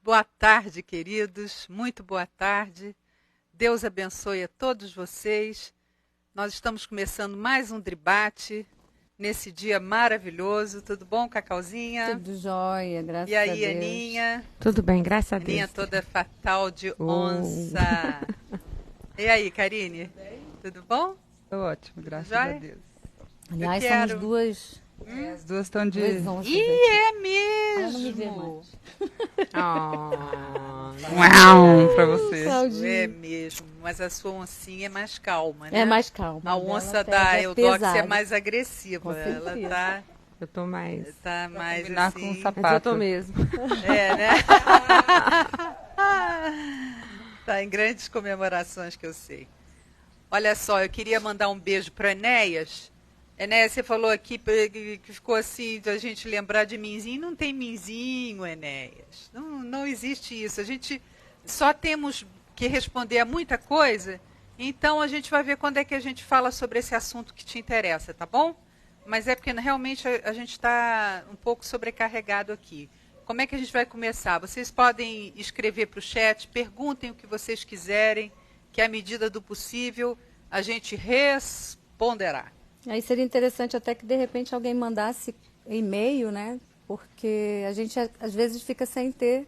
Boa tarde, queridos. Muito boa tarde. Deus abençoe a todos vocês. Nós estamos começando mais um debate nesse dia maravilhoso. Tudo bom, Cacauzinha? Tudo jóia, graças a Deus. E aí, Aninha? Tudo bem, graças a Deus. Aninha toda fatal de onça. E aí, Karine? Tudo bom? Tô ótimo, graças a Deus. Aliás, somos duas... As duas estão de... Ih, é mesmo! Ela não me vê mais. Uau, pra você. É mesmo, mas a sua oncinha é mais calma, né? É mais calma. A onça da Eudox é mais agressiva. Com Ela certeza. tá... Eu tô mais... Tá mais combinar assim... com o Mas sapato. eu tô mesmo. É, né? Tá em grandes comemorações que eu sei. Olha só, eu queria mandar um beijo para Enéas. Enéas, você falou aqui que ficou assim, de a gente lembrar de Minzinho. Não tem Minzinho, Enéas. Não existe isso. A gente só temos que responder a muita coisa, então a gente vai ver quando é que a gente fala sobre esse assunto que te interessa, tá bom? Mas é porque realmente a gente está um pouco sobrecarregado aqui. Como é que a gente vai começar? Vocês podem escrever para o chat, perguntem o que vocês quiserem, que à medida do possível a gente responderá. Aí seria interessante até que de repente alguém mandasse e-mail, né? Porque a gente às vezes fica sem ter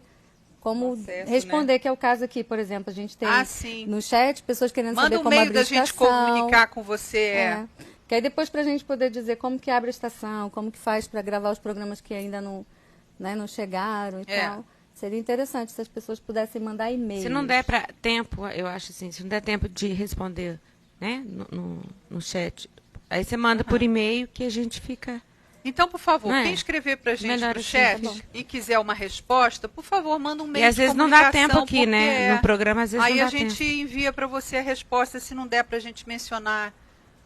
como acesso, responder, né? Que é o caso aqui, por exemplo. A gente tem sim. no chat pessoas querendo Manda saber um como meio abrir da gente estação. comunicar com você. Que aí depois para a gente poder dizer como que abre a estação, como que faz para gravar os programas que ainda não, né, não chegaram e tal. Seria interessante se as pessoas pudessem mandar e-mail. Se não der tempo, eu acho assim, se não der tempo de responder, né, no chat, aí você manda por e-mail que a gente fica... Então, por favor, Não é? quem escrever para a gente Melhor no assim, chat tá bom. e quiser uma resposta, por favor, manda um E mail às de vezes não dá comunicação, tempo aqui, né, porque no programa às vezes aí não dá a gente tempo. envia para você a resposta, se não der para a gente mencionar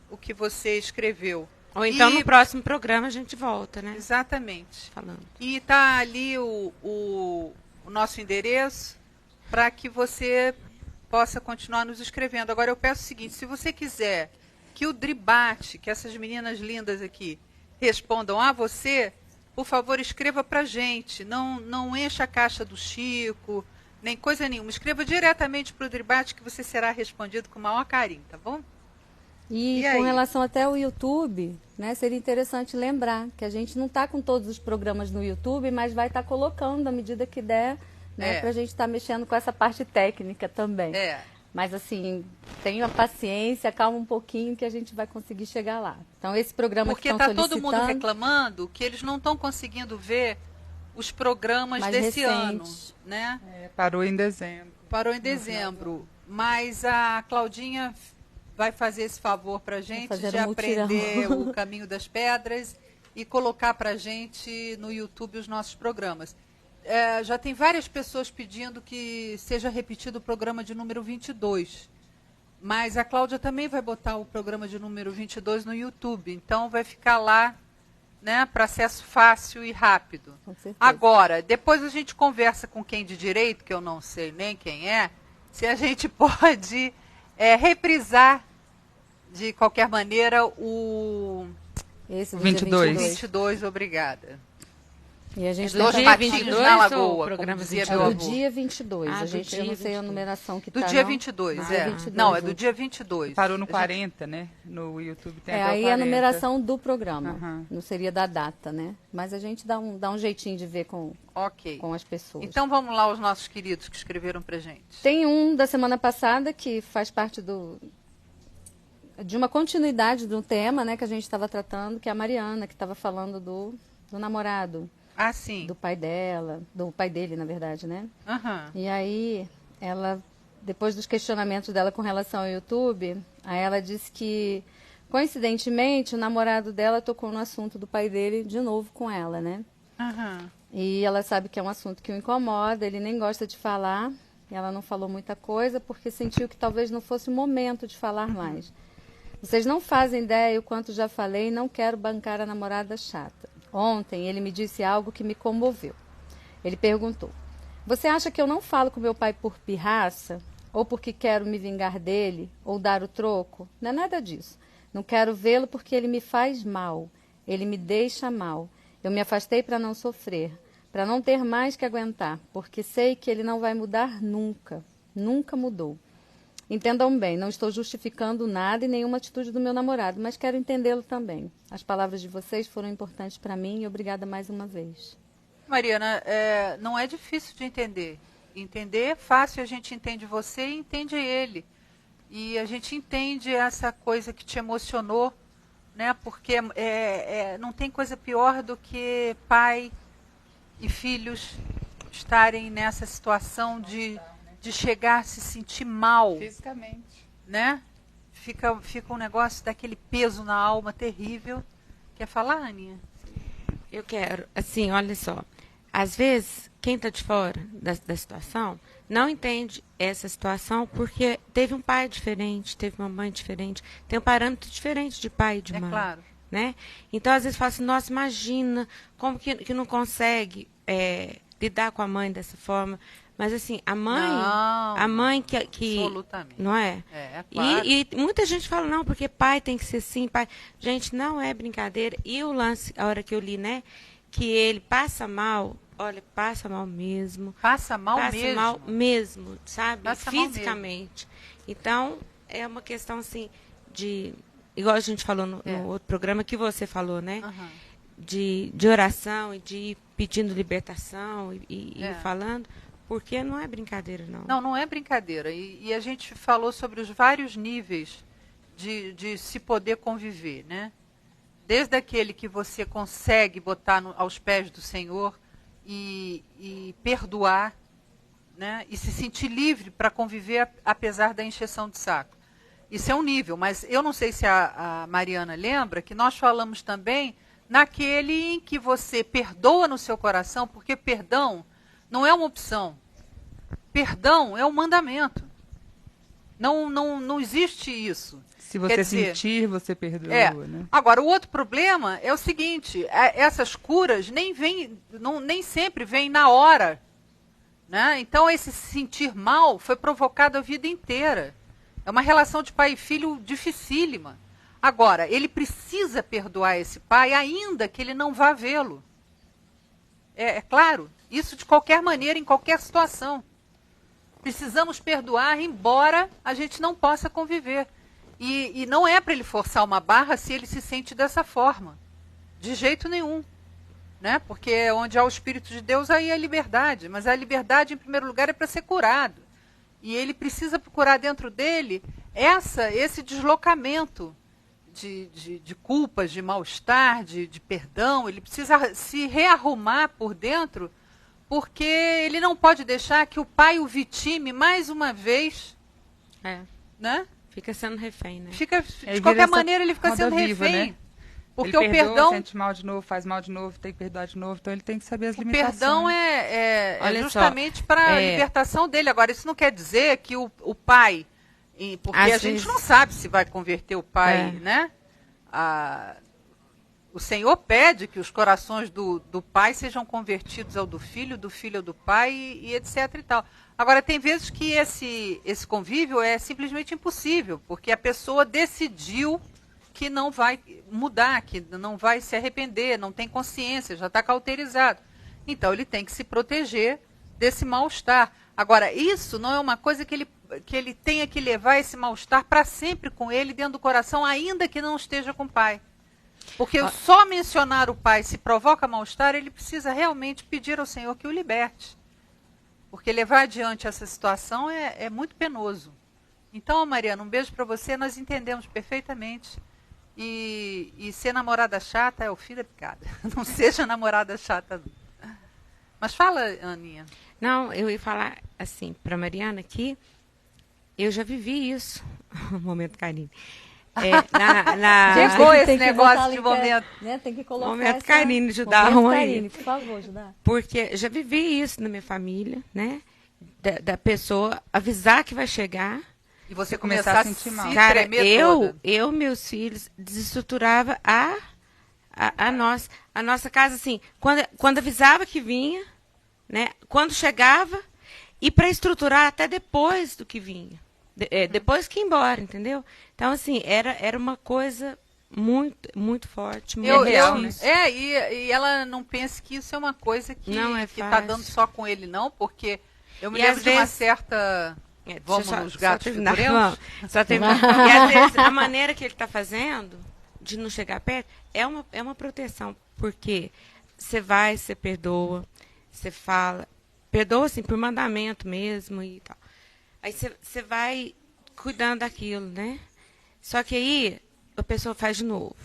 o que você escreveu. Ou então no próximo programa a gente volta, né? Exatamente. Falando. E está ali o nosso endereço para que você possa continuar nos escrevendo. Agora eu peço o seguinte, se você quiser que o Dribate, que essas meninas lindas aqui respondam a você, por favor, escreva para a gente. Não encha a caixa do Chico, nem coisa nenhuma. Escreva diretamente para o Dribate que você será respondido com o maior carinho, tá bom? E com relação até ao YouTube, né, seria interessante lembrar que a gente não está com todos os programas no YouTube, mas vai estar colocando à medida que der, né, para a gente estar mexendo com essa parte técnica também. Mas assim, tenha paciência, calma um pouquinho que a gente vai conseguir chegar lá. Então esse programa porque que estão está todo mundo solicitando, reclamando que eles não estão conseguindo ver os programas mais desse recentes. ano, né? Parou em dezembro. Parou em dezembro, mas a Claudinha vai fazer esse favor para a gente de aprender o caminho das pedras e colocar para a gente no YouTube os nossos programas. Já tem várias pessoas pedindo que seja repetido o programa de número 22, mas a Cláudia também vai botar o programa de número 22 no YouTube, então vai ficar lá, né, para acesso fácil e rápido. Com certeza. Agora, depois a gente conversa com quem de direito, que eu não sei nem quem é, se a gente pode reprisar de qualquer maneira o esse do 22. Dia 22, obrigada. E a gente Dois tem patinhos na lagoa, programa como dizia 22? meu do avô. dia 22. Ah, A do gente, eu dia não sei a 22. numeração que Do tá, dia não. 22, Dia 22, Não, é do gente. dia 22. Parou no 40, né? No YouTube tem até o Aí 40. é a numeração do programa, Aham. não seria da data, né? Mas a gente dá um jeitinho de ver com as pessoas. Então vamos lá os nossos queridos que escreveram pra gente. Tem um da semana passada que faz parte de uma continuidade do tema, né, que a gente estava tratando, que é a Mariana, que estava falando do namorado. Ah, sim. Do pai dela, do pai dele, na verdade, né? Aham. E aí, ela, depois dos questionamentos dela com relação ao YouTube, aí ela disse que, coincidentemente, o namorado dela tocou no assunto do pai dele de novo com ela, né? Aham. E ela sabe que é um assunto que o incomoda, ele nem gosta de falar. Ela não falou muita coisa porque sentiu que talvez não fosse o momento de falar mais. Vocês não fazem ideia o quanto já falei e não quero bancar a namorada chata. Ontem ele me disse algo que me comoveu. Ele perguntou: você acha que eu não falo com meu pai por pirraça? Ou porque quero me vingar dele? Ou dar o troco? Não é nada disso. Não quero vê-lo porque ele me faz mal. Ele me deixa mal. Eu me afastei para não sofrer, para não ter mais que aguentar, porque sei que ele não vai mudar nunca. Nunca mudou. Entendam bem, não estou justificando nada e nenhuma atitude do meu namorado, mas quero entendê-lo também. As palavras de vocês foram importantes para mim e obrigada mais uma vez. Mariana, não é difícil de entender. Entender é fácil, a gente entende você e entende ele. E a gente entende essa coisa que te emocionou, né? Porque não tem coisa pior do que pai e filhos estarem nessa situação de chegar a se sentir mal. Fisicamente. Né? Fica um negócio daquele peso na alma terrível. Quer falar, Aninha? Eu quero, assim, olha só. Às vezes, quem está de fora da situação não entende essa situação porque teve um pai diferente, teve uma mãe diferente, tem um parâmetro diferente de pai e de mãe. Claro. Né? Então, às vezes, fala assim, nossa, imagina como que não consegue lidar com a mãe dessa forma. Mas, assim, a mãe que absolutamente. Não é? Claro. E muita gente fala, não, porque pai tem que ser assim, pai. Gente, não é brincadeira. E o lance, a hora que eu li, né, que ele passa mal, olha, passa mal mesmo. Passa mal mesmo, sabe? Passa fisicamente. Mal mesmo. Então, é uma questão, assim, de... Igual a gente falou no outro programa que você falou, né? Uhum. De oração e de ir pedindo libertação e falando, porque não é brincadeira, não. Não é brincadeira. E a gente falou sobre os vários níveis de se poder conviver, né? Desde aquele que você consegue botar aos pés do Senhor e perdoar, né? E se sentir livre para conviver apesar da encheção de saco. Isso é um nível, mas eu não sei se a Mariana lembra que nós falamos também naquele em que você perdoa no seu coração, porque perdão não é uma opção. Perdão é um mandamento. Não existe isso. Se você sentir, você perdoa. Né? Agora, o outro problema é o seguinte, essas curas nem sempre vêm na hora. Né? Então, esse sentir mal foi provocado a vida inteira. É uma relação de pai e filho dificílima. Agora, ele precisa perdoar esse pai, ainda que ele não vá vê-lo. É claro, isso de qualquer maneira, em qualquer situação. Precisamos perdoar, embora a gente não possa conviver. E não é para ele forçar uma barra se ele se sente dessa forma. De jeito nenhum. Né? Porque onde há o Espírito de Deus, aí é liberdade. Mas a liberdade, em primeiro lugar, é para ser curado. E ele precisa procurar dentro dele esse deslocamento de culpas, de mal-estar, de perdão. Ele precisa se rearrumar por dentro, porque ele não pode deixar que o pai o vitime mais uma vez. Né? Fica sendo refém, né? De qualquer maneira, ele fica sendo refém. Né? Porque ele perdoa, o perdão sente mal de novo, faz mal de novo, tem que perdoar de novo, então ele tem que saber as limitações. O perdão é justamente para a libertação dele. Agora, isso não quer dizer que o pai, porque a gente não sabe se vai converter o pai, né? O Senhor pede que os corações do pai sejam convertidos ao do filho ao do pai e etc e tal. Agora, tem vezes que esse convívio é simplesmente impossível, porque a pessoa decidiu que não vai mudar, que não vai se arrepender, não tem consciência, já está cauterizado. Então, ele tem que se proteger desse mal-estar. Agora, isso não é uma coisa que ele tenha que levar esse mal-estar para sempre com ele dentro do coração, ainda que não esteja com o pai. Porque só mencionar o pai se provoca mal-estar, ele precisa realmente pedir ao Senhor que o liberte. Porque levar adiante essa situação é muito penoso. Então, Mariana, um beijo para você, nós entendemos perfeitamente. E ser namorada chata é o fim da picada. Não seja namorada chata. Mas fala, Aninha. Não, eu ia falar assim para Mariana que eu já vivi isso. Um momento, Karine. Chegou esse negócio de momento. Né? Tem que colocar momento Karine, Judá, Karine, por favor, Judá. Porque já vivi isso na minha família, né? Da pessoa avisar que vai chegar. E você começar a sentir mal. Cara, meus filhos, desestruturava a nossa casa, assim, quando avisava que vinha, né? Quando chegava, e para estruturar até depois do que vinha. Depois que ia embora, entendeu? Então, assim, era uma coisa muito, muito forte, muito real. E ela não pensa que isso é uma coisa que está dando só com ele, não, porque eu me lembro de uma certa... Vamos nos gatos figurentos? Só terminar. E às vezes a maneira que ele está fazendo de não chegar perto é uma proteção, porque você vai, você perdoa, você fala, perdoa assim por mandamento mesmo e tal. Aí você vai cuidando daquilo, né? Só que aí a pessoa faz de novo,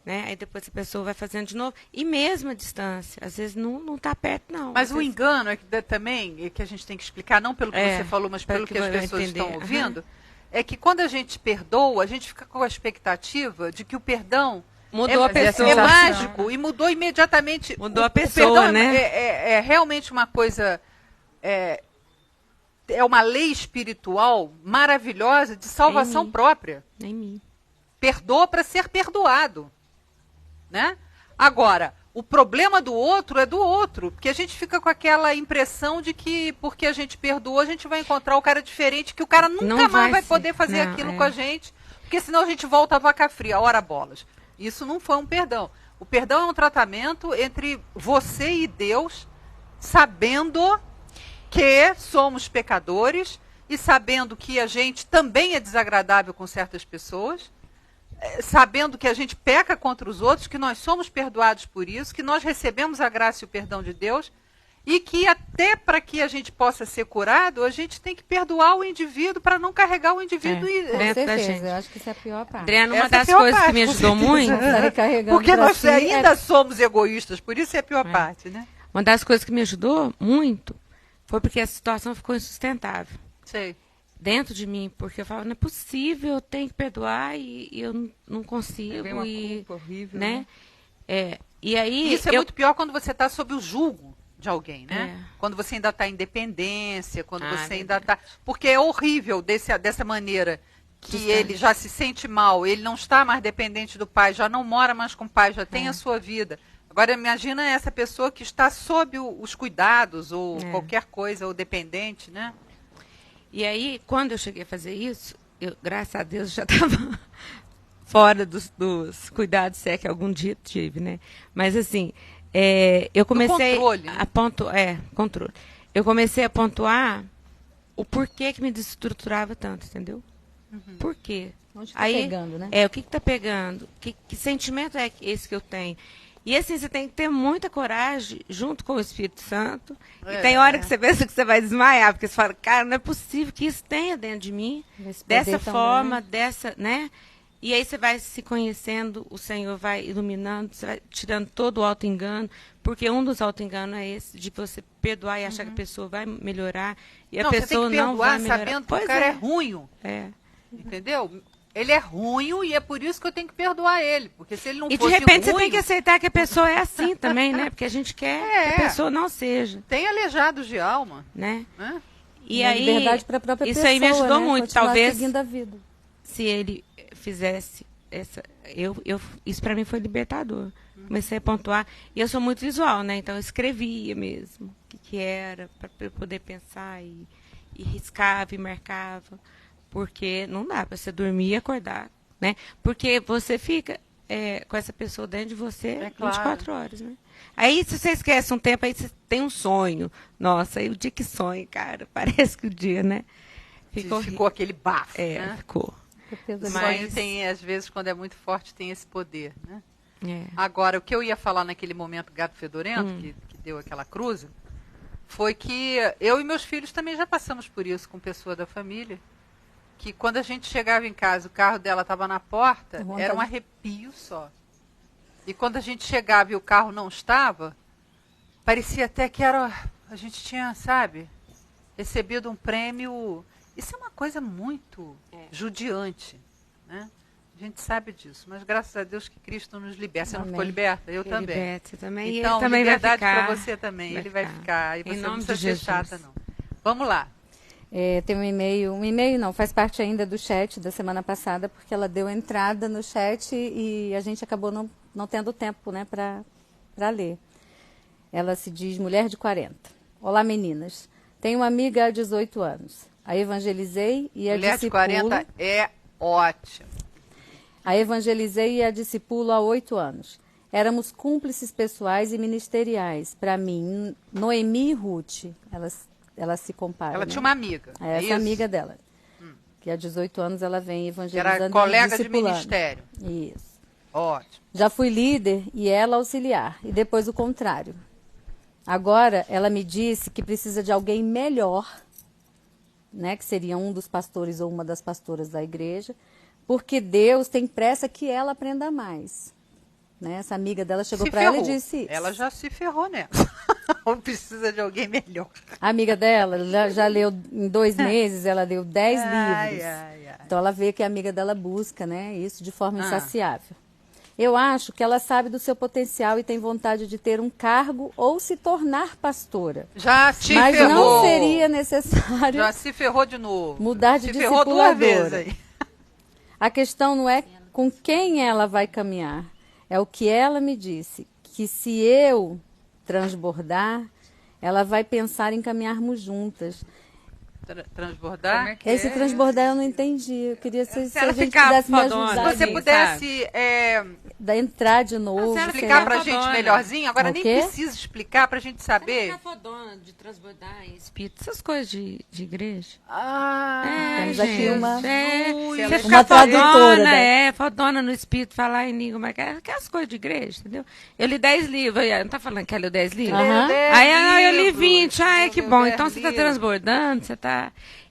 né? Aí depois a pessoa vai fazendo de novo, e mesmo a distância, às vezes não está perto, não. Mas o engano é que também, que a gente tem que explicar, não pelo que você falou, mas pelo que as pessoas estão ouvindo, é que quando a gente perdoa, a gente fica com a expectativa de que o perdão mudou a pessoa. É mágico e mudou imediatamente. Mudou a pessoa, né? É realmente uma coisa... É uma lei espiritual maravilhosa de salvação própria. Em mim. Perdoa para ser perdoado. Né? Agora, o problema do outro é do outro, porque a gente fica com aquela impressão de que porque a gente perdoou, a gente vai encontrar o cara diferente, que o cara nunca mais vai poder fazer aquilo com a gente, porque senão a gente volta à vaca fria, ora bolas. Isso não foi um perdão. O perdão é um tratamento entre você e Deus, sabendo que somos pecadores e sabendo que a gente também é desagradável com certas pessoas, sabendo que a gente peca contra os outros, que nós somos perdoados por isso, que nós recebemos a graça e o perdão de Deus, e que até para que a gente possa ser curado, a gente tem que perdoar o indivíduo para não carregar o indivíduo dentro da gente. Eu acho que isso é a pior parte. Adriana, uma das coisas que me ajudou muito... Porque nós ainda somos egoístas, por isso é a pior parte, né? Uma das coisas que me ajudou muito foi porque a situação ficou insustentável. Sei. Dentro de mim, porque eu falava, não é possível, eu tenho que perdoar e eu não consigo. É uma culpa horrível, né? E aí, isso é muito pior quando você está sob o julgo de alguém, né? É. Quando você ainda está em dependência, quando você ainda está... Porque é horrível dessa maneira que ele já se sente mal, ele não está mais dependente do pai, já não mora mais com o pai, já tem a sua vida. Agora, imagina essa pessoa que está sob os cuidados ou qualquer coisa, ou dependente, né? E aí, quando eu cheguei a fazer isso, graças a Deus, já estava fora dos cuidados, se é que algum dia tive, né? Mas, assim, eu comecei a pontuar... controle. Eu comecei a pontuar o porquê que me desestruturava tanto, entendeu? Uhum. Por quê? Onde está pegando, né? O que está pegando? Que sentimento é esse que eu tenho? E assim, você tem que ter muita coragem junto com o Espírito Santo. E tem hora que você pensa que você vai desmaiar, porque você fala, cara, não é possível que isso tenha dentro de mim, dessa forma, né? E aí você vai se conhecendo, o Senhor vai iluminando, você vai tirando todo o auto-engano, porque um dos auto-enganos é esse, de você perdoar e achar que a pessoa vai melhorar, e a pessoa não vai melhorar. Sabendo que o cara é ruim. Entendeu? Ele é ruim e é por isso que eu tenho que perdoar ele. Porque se ele não fosse ruim... E de repente você tem que aceitar que a pessoa é assim também, né? Porque a gente quer que a pessoa não seja. Tem aleijados de alma. Né? E aí, liberdade para a própria pessoa, isso aí me ajudou muito. Continuar talvez seguindo a vida. Se ele fizesse essa... isso para mim foi libertador. Comecei a pontuar. E eu sou muito visual, né? Então eu escrevia mesmo o que era, para eu poder pensar e riscava e marcava. Porque não dá para você dormir e acordar, né? Porque você fica com essa pessoa dentro de você 24 horas, né? Aí, se você esquece um tempo, aí você tem um sonho. Nossa, aí o dia que sonha, cara, parece que o dia, né? Ficou aquele bafo, né? Ficou. O sonho tem, às vezes, quando é muito forte, tem esse poder, né? Agora, o que eu ia falar naquele momento gato fedorento, que deu aquela cruza, foi que eu e meus filhos também já passamos por isso com pessoa da família. Que quando a gente chegava em casa, o carro dela estava na porta, era um arrepio só. E quando a gente chegava e o carro não estava, parecia até que a gente tinha, sabe, recebido um prêmio. Isso é uma coisa muito judiante, né? A gente sabe disso, mas graças a Deus que Cristo nos liberta. Você não ficou Amém. liberta? Eu também. Liberta, você também. Então, ele também liberdade vai ficar. para você também. Ele vai ficar. E Em você não nome precisa de ser Jesus. chata, não. Vamos lá. Tem um e-mail não, faz parte ainda do chat da semana passada, porque ela deu entrada no chat e a gente acabou não tendo tempo, né, para ler. Ela se diz mulher de 40. Olá, meninas. Tenho uma amiga há 18 anos. A evangelizei e a Mulher de discipulo. 40 é ótimo. A evangelizei e a discipulo há 8 anos. Éramos cúmplices pessoais e ministeriais. Para mim, Noemi e Ruth, elas se comparam. Ela né? tinha uma amiga. É essa isso? amiga dela. Que há 18 anos ela vem Que evangelizando era colega e de discipulando. ministério. Isso. Ótimo. Já fui líder e ela auxiliar. E depois o contrário. Agora, ela me disse que precisa de alguém melhor, né, que seria um dos pastores ou uma das pastoras da igreja, porque Deus tem pressa que ela aprenda mais. Né? Essa amiga dela chegou para ela e disse isso. Ela já se ferrou nessa. Ou precisa de alguém melhor. A amiga dela já leu, em 2 meses, ela leu 10 livros. Ai. Então, ela vê que a amiga dela busca, né, isso de forma insaciável. Eu acho que ela sabe do seu potencial e tem vontade de ter um cargo ou se tornar pastora. Já se Mas ferrou. não seria necessário Já se ferrou de novo. mudar de Se ferrou 2 vezes discipuladora. aí. A questão não é com quem ela vai caminhar. É o que ela me disse, que se eu transbordar, ela vai pensar em caminharmos juntas. Transbordar? Como é que Esse é? transbordar eu não entendi. Eu queria se Se a ela gente ficar pudesse me fodona, ajudar. Se você Sim, pudesse Entrar de novo. se ela sei explicar lá. pra gente fodona. melhorzinho, agora O nem quê? precisa explicar pra gente saber. Ficar fodona de transbordar em espírito, essas coisas de igreja. Temos aqui uma- Você Uma ficar tradutora, fodona, né? fodona no espírito, falar em língua, mas aquelas coisas de igreja, entendeu? Eu li 10 livros, aí, não tá falando que ela leu 10 livros? Aham. Aí eu li 20, que Leu bom. 10 Então você tá livros. Então, transbordando, você tá...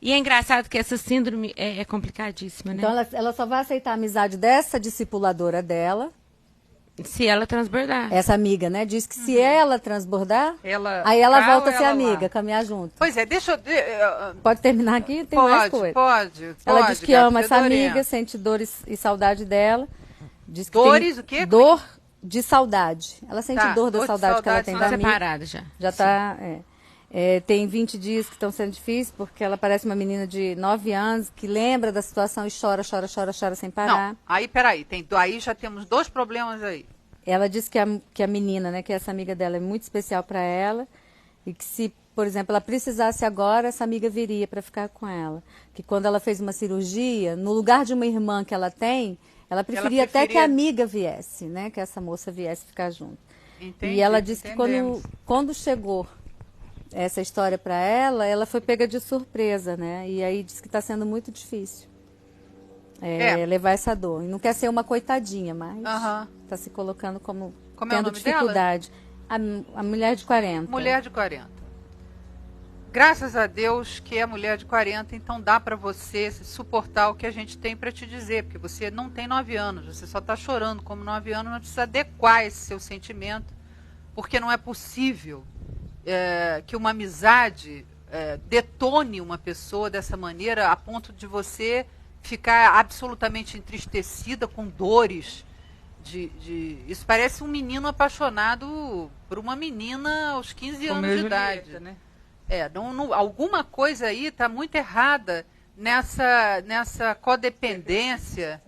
E é engraçado que essa síndrome é complicadíssima, né? Então ela só vai aceitar a amizade dessa discipuladora dela, Se ela transbordar. essa amiga, né? Diz que se ela transbordar, Ela aí ela cá volta ou a ser ela amiga, lá? caminhar junto. Pois é, deixa eu... Pode terminar aqui? Tem mais coisa. Pode. Ela diz que Gabi ama essa Fedorento. amiga, sente dores e saudade dela. Diz que Dores, tem o quê? dor de saudade. Ela sente Tá, dor da dor de saudade que ela saudade, tem São da amiga. separadas já. Já está. Tem 20 dias que estão sendo difíceis, porque ela parece uma menina de 9 anos que lembra da situação e chora sem parar. Não, aí peraí, aí já temos 2 problemas aí. Ela disse que a menina, né, que essa amiga dela é muito especial para ela e que se, por exemplo, ela precisasse agora, essa amiga viria para ficar com ela. Que quando ela fez uma cirurgia, no lugar de uma irmã que ela tem, ela preferia até que a amiga viesse, né, que essa moça viesse ficar junto. Entendi, E ela disse que entendemos. quando chegou essa história para ela foi pega de surpresa, né? E aí disse que está sendo muito difícil levar essa dor. E não quer ser uma coitadinha, mas Aham. está se colocando como Como é o tendo nome dificuldade. A mulher de 40. Mulher de 40. Graças a Deus que é mulher de 40, então dá para você suportar o que a gente tem para te dizer, porque você não tem 9 anos, você só está chorando como 9 anos, não precisa adequar esse seu sentimento, porque não é possível que uma amizade detone uma pessoa dessa maneira a ponto de você ficar absolutamente entristecida com dores. Isso parece um menino apaixonado por uma menina aos 15 anos de idade. Né? Alguma coisa aí está muito errada nessa codependência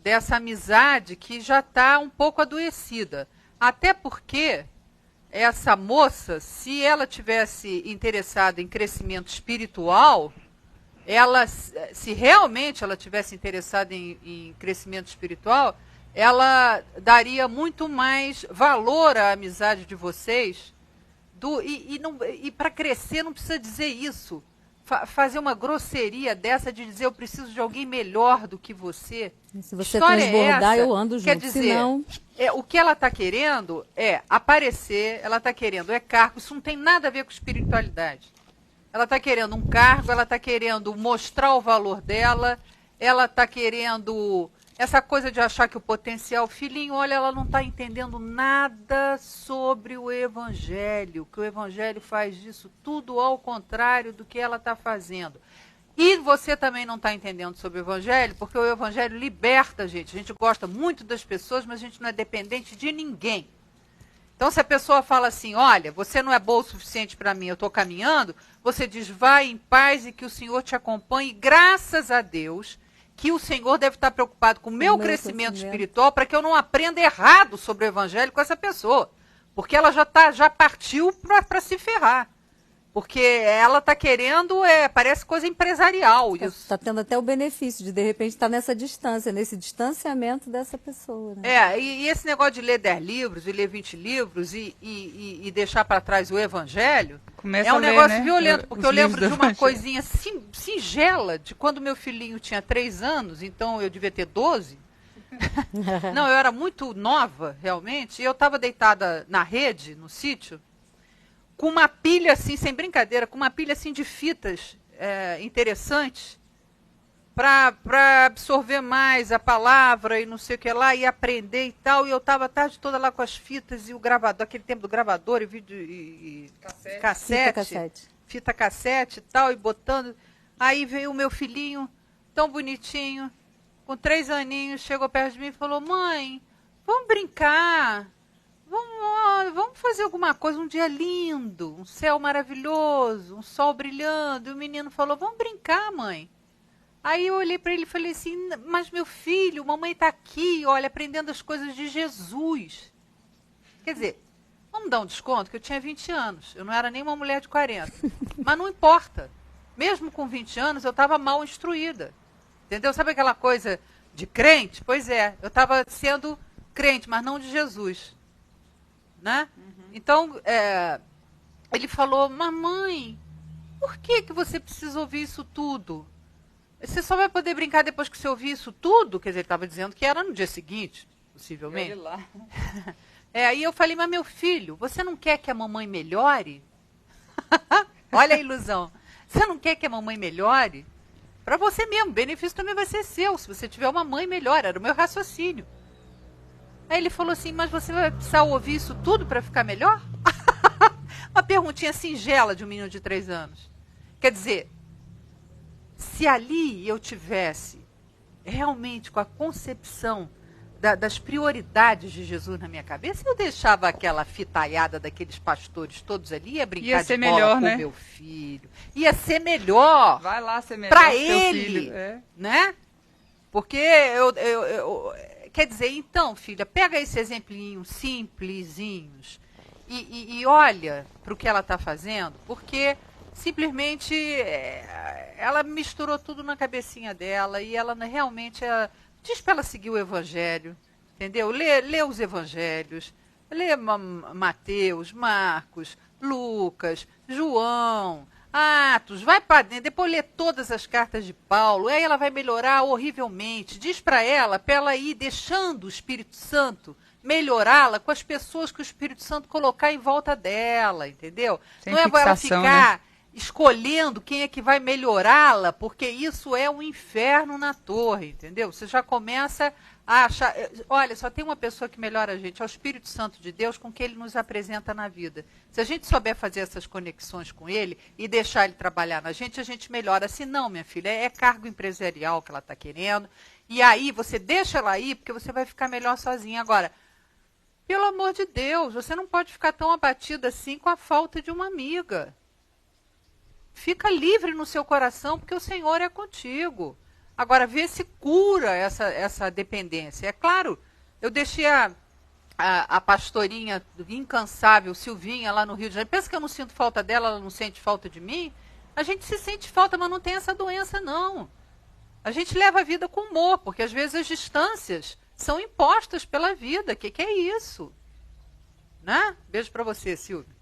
dessa amizade que já está um pouco adoecida. Até porque essa moça, se ela tivesse interessada em crescimento espiritual, se realmente ela tivesse interessada em crescimento espiritual, ela daria muito mais valor à amizade de vocês. E para crescer não precisa dizer isso. Fazer uma grosseria dessa de dizer eu preciso de alguém melhor do que você. Se você História transbordar, é essa? eu ando junto. Quer dizer, Senão... o que ela está querendo é aparecer, ela está querendo cargo. Isso não tem nada a ver com espiritualidade. Ela está querendo um cargo, ela está querendo mostrar o valor dela, ela está querendo... Essa coisa de achar que o potencial... Filhinho, olha, ela não está entendendo nada sobre o Evangelho, que o Evangelho faz disso tudo ao contrário do que ela está fazendo. E você também não está entendendo sobre o Evangelho, porque o Evangelho liberta a gente. A gente gosta muito das pessoas, mas a gente não é dependente de ninguém. Então, se a pessoa fala assim, olha, você não é boa o suficiente para mim, eu estou caminhando, você diz, vai em paz e que o Senhor te acompanhe, graças a Deus, que o Senhor deve estar preocupado com o meu crescimento espiritual para que eu não aprenda errado sobre o Evangelho com essa pessoa. Porque ela já partiu para se ferrar. Porque ela está querendo, parece coisa empresarial. Está tendo até o benefício de repente, estar nessa distância, nesse distanciamento dessa pessoa. Né? E esse negócio de ler 10 livros, e ler 20 livros, e deixar para trás o Evangelho, é um negócio violento. Porque eu lembro de uma coisinha singela, de quando meu filhinho tinha 3 anos, então eu devia ter 12. Não, eu era muito nova, realmente, e eu estava deitada na rede, no sítio, com uma pilha assim, sem brincadeira, com uma pilha assim de fitas interessantes para absorver mais a palavra e não sei o que lá, e aprender e tal. E eu estava a tarde toda lá com as fitas e o gravador, aquele tempo do gravador e vídeo e fita cassete e tal, e botando. Aí veio o meu filhinho, tão bonitinho, com 3 aninhos, chegou perto de mim e falou, mãe, vamos brincar. Vamos fazer alguma coisa, um dia lindo, um céu maravilhoso, um sol brilhando. E o menino falou, vamos brincar, mãe. Aí eu olhei para ele e falei assim, mas meu filho, mamãe está aqui, olha, aprendendo as coisas de Jesus. Quer dizer, vamos dar um desconto, que eu tinha 20 anos, eu não era nem uma mulher de 40. Mas não importa, mesmo com 20 anos eu estava mal instruída. Entendeu? Sabe aquela coisa de crente? Pois é, eu estava sendo crente, mas não de Jesus. Né? Uhum. Então, ele falou, mamãe, por que você precisa ouvir isso tudo? Você só vai poder brincar depois que você ouvir isso tudo? Quer dizer, ele estava dizendo que era no dia seguinte, possivelmente. Lá. Aí eu falei, mas meu filho, você não quer que a mamãe melhore? Olha a ilusão. Você não quer que a mamãe melhore? Para você mesmo, o benefício também vai ser seu, se você tiver uma mãe melhor, era o meu raciocínio. Aí ele falou assim, mas você vai precisar ouvir isso tudo para ficar melhor? Uma perguntinha singela de um menino de 3 anos. Quer dizer, se ali eu tivesse realmente com a concepção das prioridades de Jesus na minha cabeça, eu deixava aquela fitalhada daqueles pastores todos ali, ia brincar de bola melhor, com o meu filho. Ia ser melhor. Vai lá ser melhor para ele, né? Porque quer dizer, então, filha, pega esse exemplinho simplesinhos e olha para o que ela está fazendo, porque simplesmente ela misturou tudo na cabecinha dela e ela realmente diz para ela seguir o Evangelho, entendeu? Lê os Evangelhos, lê Mateus, Marcos, Lucas, João, Atos, vai para dentro, depois lê todas as cartas de Paulo, aí ela vai melhorar horrivelmente. Diz para ela ir deixando o Espírito Santo melhorá-la com as pessoas que o Espírito Santo colocar em volta dela, entendeu? Sem não é fixação, ela ficar, né, escolhendo quem é que vai melhorá-la, porque isso é um inferno na torre, entendeu? Você já começa a achar, olha, só tem uma pessoa que melhora a gente, é o Espírito Santo de Deus, com que ele nos apresenta na vida. Se a gente souber fazer essas conexões com ele e deixar ele trabalhar na gente, a gente melhora. Se não, minha filha, é cargo empresarial que ela está querendo, e aí você deixa ela ir, porque você vai ficar melhor sozinha. Agora, pelo amor de Deus, você não pode ficar tão abatida assim com a falta de uma amiga. Fica livre no seu coração, porque o Senhor é contigo. Agora, vê se cura essa dependência. É claro, eu deixei a pastorinha incansável, Silvinha, lá no Rio de Janeiro. Pensa que eu não sinto falta dela, ela não sente falta de mim? A gente se sente falta, mas não tem essa doença, não. A gente leva a vida com humor, porque às vezes as distâncias são impostas pela vida. O que é isso? Né? Beijo para você, Silvia.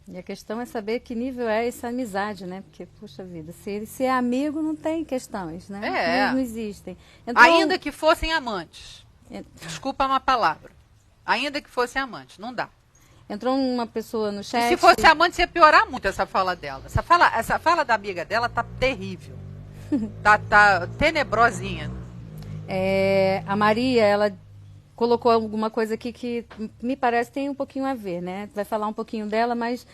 E a questão é saber que nível é essa amizade, né? Porque, puxa vida, se é amigo, não tem questões, né? Não existem. Então, ainda que fossem amantes. Desculpa uma palavra. Ainda que fossem amantes, não dá. Entrou uma pessoa no chat... E se fosse amante, ia piorar muito essa fala dela. Essa fala da amiga dela tá terrível. tá tenebrosinha. A Maria, ela colocou alguma coisa aqui que me parece tem um pouquinho a ver, né? Vai falar um pouquinho dela, mas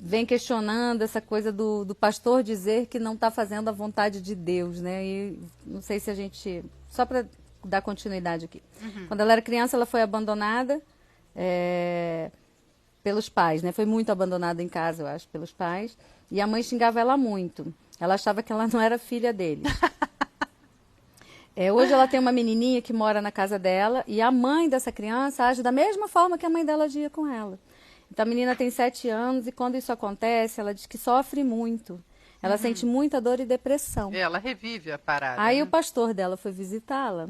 vem questionando essa coisa do pastor dizer que não está fazendo a vontade de Deus, né? E não sei se a gente... Só para dar continuidade aqui. Quando ela era criança, ela foi abandonada pelos pais, né? Foi muito abandonada em casa, eu acho, pelos pais. E a mãe xingava ela muito. Ela achava que ela não era filha deles. Hoje ela tem uma menininha que mora na casa dela e a mãe dessa criança age da mesma forma que a mãe dela agia com ela. Então a menina tem 7 anos e quando isso acontece, ela diz que sofre muito. Ela sente muita dor e depressão. Ela revive a parada. Aí né? o pastor dela foi visitá-la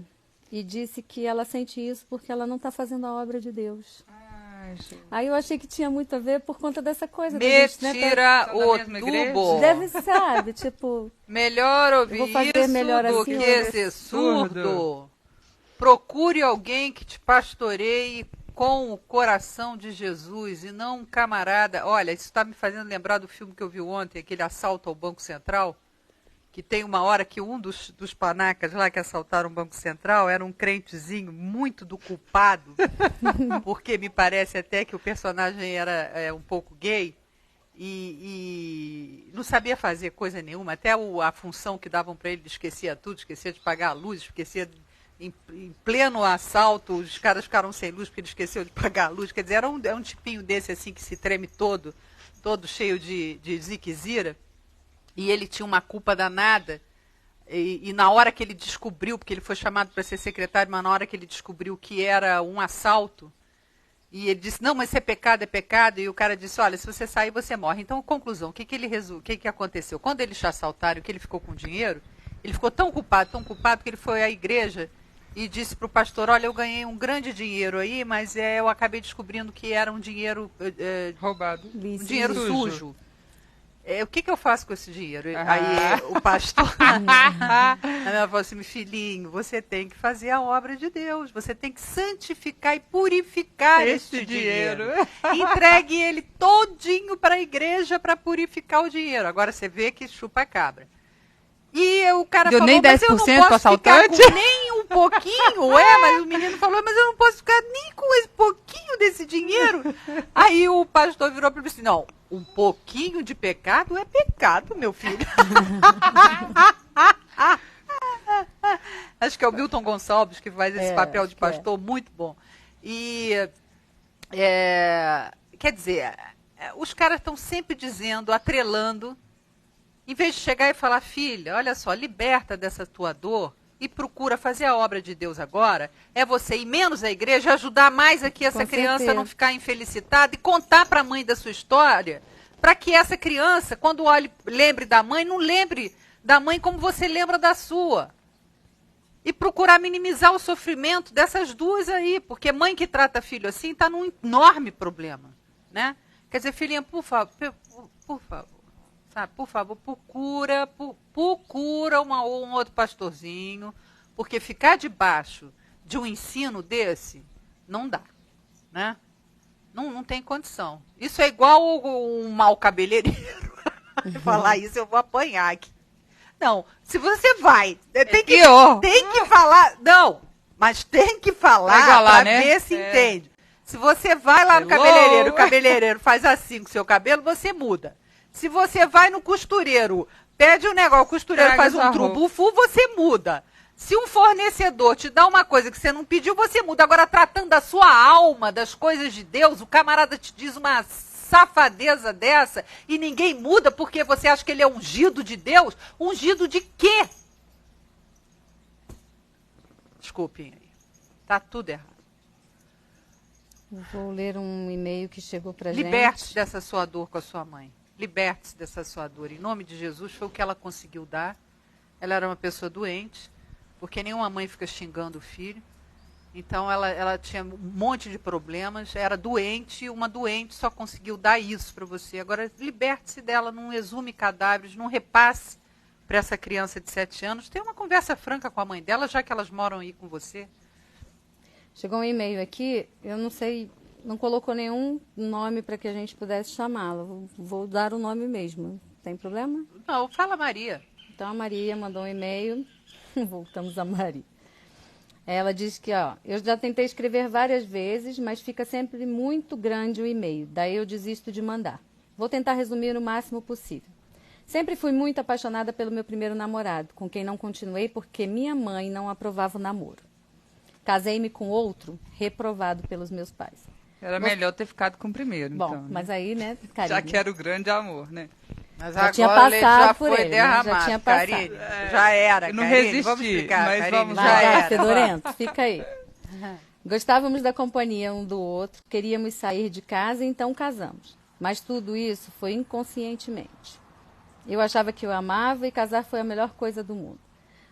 e disse que ela sente isso porque ela não está fazendo a obra de Deus. Ai, gente. Aí eu achei que tinha muito a ver por conta dessa coisa. Me da gente, né, tira São da o mesma tubo. igreja? deve, sabe, tipo... Melhor ouvir Eu vou fazer isso melhor do assim, que ou ser surdo. Procure alguém que te pastoreie com o coração de Jesus e não um camarada. Olha, isso está me fazendo lembrar do filme que eu vi ontem, aquele assalto ao Banco Central, que tem uma hora que um dos panacas lá que assaltaram o Banco Central era um crentezinho muito do culpado, porque me parece até que o personagem era um pouco gay e não sabia fazer coisa nenhuma. Até a função que davam para ele, ele esquecia tudo, esquecia de pagar a luz, esquecia... Em pleno assalto, os caras ficaram sem luz porque ele esqueceu de pagar a luz. Quer dizer, era um tipinho desse assim que se treme todo cheio de ziquezira. E ele tinha uma culpa danada. E na hora que ele descobriu, porque ele foi chamado para ser secretário, mas na hora que ele descobriu que era um assalto, e ele disse, não, mas isso é pecado, e o cara disse, olha, se você sair, você morre. Então, conclusão, o que aconteceu? Quando eles assaltaram, que ele ficou com dinheiro, ele ficou tão culpado, que ele foi à igreja e disse para o pastor, olha, eu ganhei um grande dinheiro aí, mas eu acabei descobrindo que era um dinheiro... Roubado. Um dinheiro sujo. O que eu faço com esse dinheiro? Ah. Aí o pastor ela falou assim, filhinho, você tem que fazer a obra de Deus, você tem que santificar e purificar esse dinheiro. Entregue ele todinho para a igreja para purificar o dinheiro. Agora você vê que chupa a cabra. E o cara Deu falou, nem mas eu não 10% posso pro ficar assaltante? com nem um pouquinho. Mas o menino falou, mas eu não posso ficar nem com esse pouquinho desse dinheiro. Aí o pastor virou para ele assim, não, um pouquinho de pecado é pecado, meu filho. Acho que é o Milton Gonçalves que faz esse papel de pastor, muito bom. E, quer dizer, os caras estão sempre dizendo, atrelando, em vez de chegar e falar, filha, olha só, liberta dessa tua dor e procura fazer a obra de Deus agora, é você ir menos à igreja, ajudar mais aqui essa criança a não ficar infelicitada e contar para a mãe da sua história, para que essa criança, quando lembre da mãe, não lembre da mãe como você lembra da sua. E procurar minimizar o sofrimento dessas duas aí, porque mãe que trata filho assim está num enorme problema, né? Quer dizer, filhinha, por favor, sabe, por favor, procura um outro pastorzinho, porque ficar debaixo de um ensino desse não dá, né? Não tem condição. Isso é igual um mau cabeleireiro. Falar isso eu vou apanhar aqui. Não, se você vai, tem que falar, não, mas tem que falar para ver se entende. Se você vai lá no cabeleireiro, o cabeleireiro faz assim com o seu cabelo, você muda. Se você vai no costureiro, pede um negócio, o costureiro faz um trubufu, você muda. Se um fornecedor te dá uma coisa que você não pediu, você muda. Agora, tratando da sua alma, das coisas de Deus, o camarada te diz uma safadeza dessa e ninguém muda porque você acha que ele é ungido de Deus? Ungido de quê? Desculpem aí. Tá tudo errado. Vou ler um e-mail que chegou pra gente. Liberte-se dessa sua dor com a sua mãe. Liberte-se dessa sua dor. Em nome de Jesus, foi o que ela conseguiu dar. Ela era uma pessoa doente, porque nenhuma mãe fica xingando o filho. Então, ela tinha um monte de problemas, era doente, uma doente só conseguiu dar isso para você. Agora, liberte-se dela, não exume cadáveres, não repasse para essa criança de 7 anos. Tenha uma conversa franca com a mãe dela, já que elas moram aí com você. Chegou um e-mail aqui, eu não sei, não colocou nenhum nome para que a gente pudesse chamá-la. Vou dar o nome mesmo. Tem problema? Não, fala Maria. Então, a Maria mandou um e-mail. Voltamos a Maria. Ela diz que, eu já tentei escrever várias vezes, mas fica sempre muito grande o e-mail. Daí eu desisto de mandar. Vou tentar resumir o máximo possível. Sempre fui muito apaixonada pelo meu primeiro namorado, com quem não continuei porque minha mãe não aprovava o namoro. Casei-me com outro, reprovado pelos meus pais. Era melhor ter ficado com o primeiro, bom, então. Né? Mas aí, né, Karine? Já que era o grande amor, né? Mas já agora tinha o leite passado já por foi ele, derramado, né? Já tinha passado. Karine. Já era, Eu não Karine. resisti, Vamos explicar, mas Karine. vamos Já Vai, era. fedorento, fica aí. Gostávamos da companhia um do outro, queríamos sair de casa, então casamos. Mas tudo isso foi inconscientemente. Eu achava que eu amava e casar foi a melhor coisa do mundo.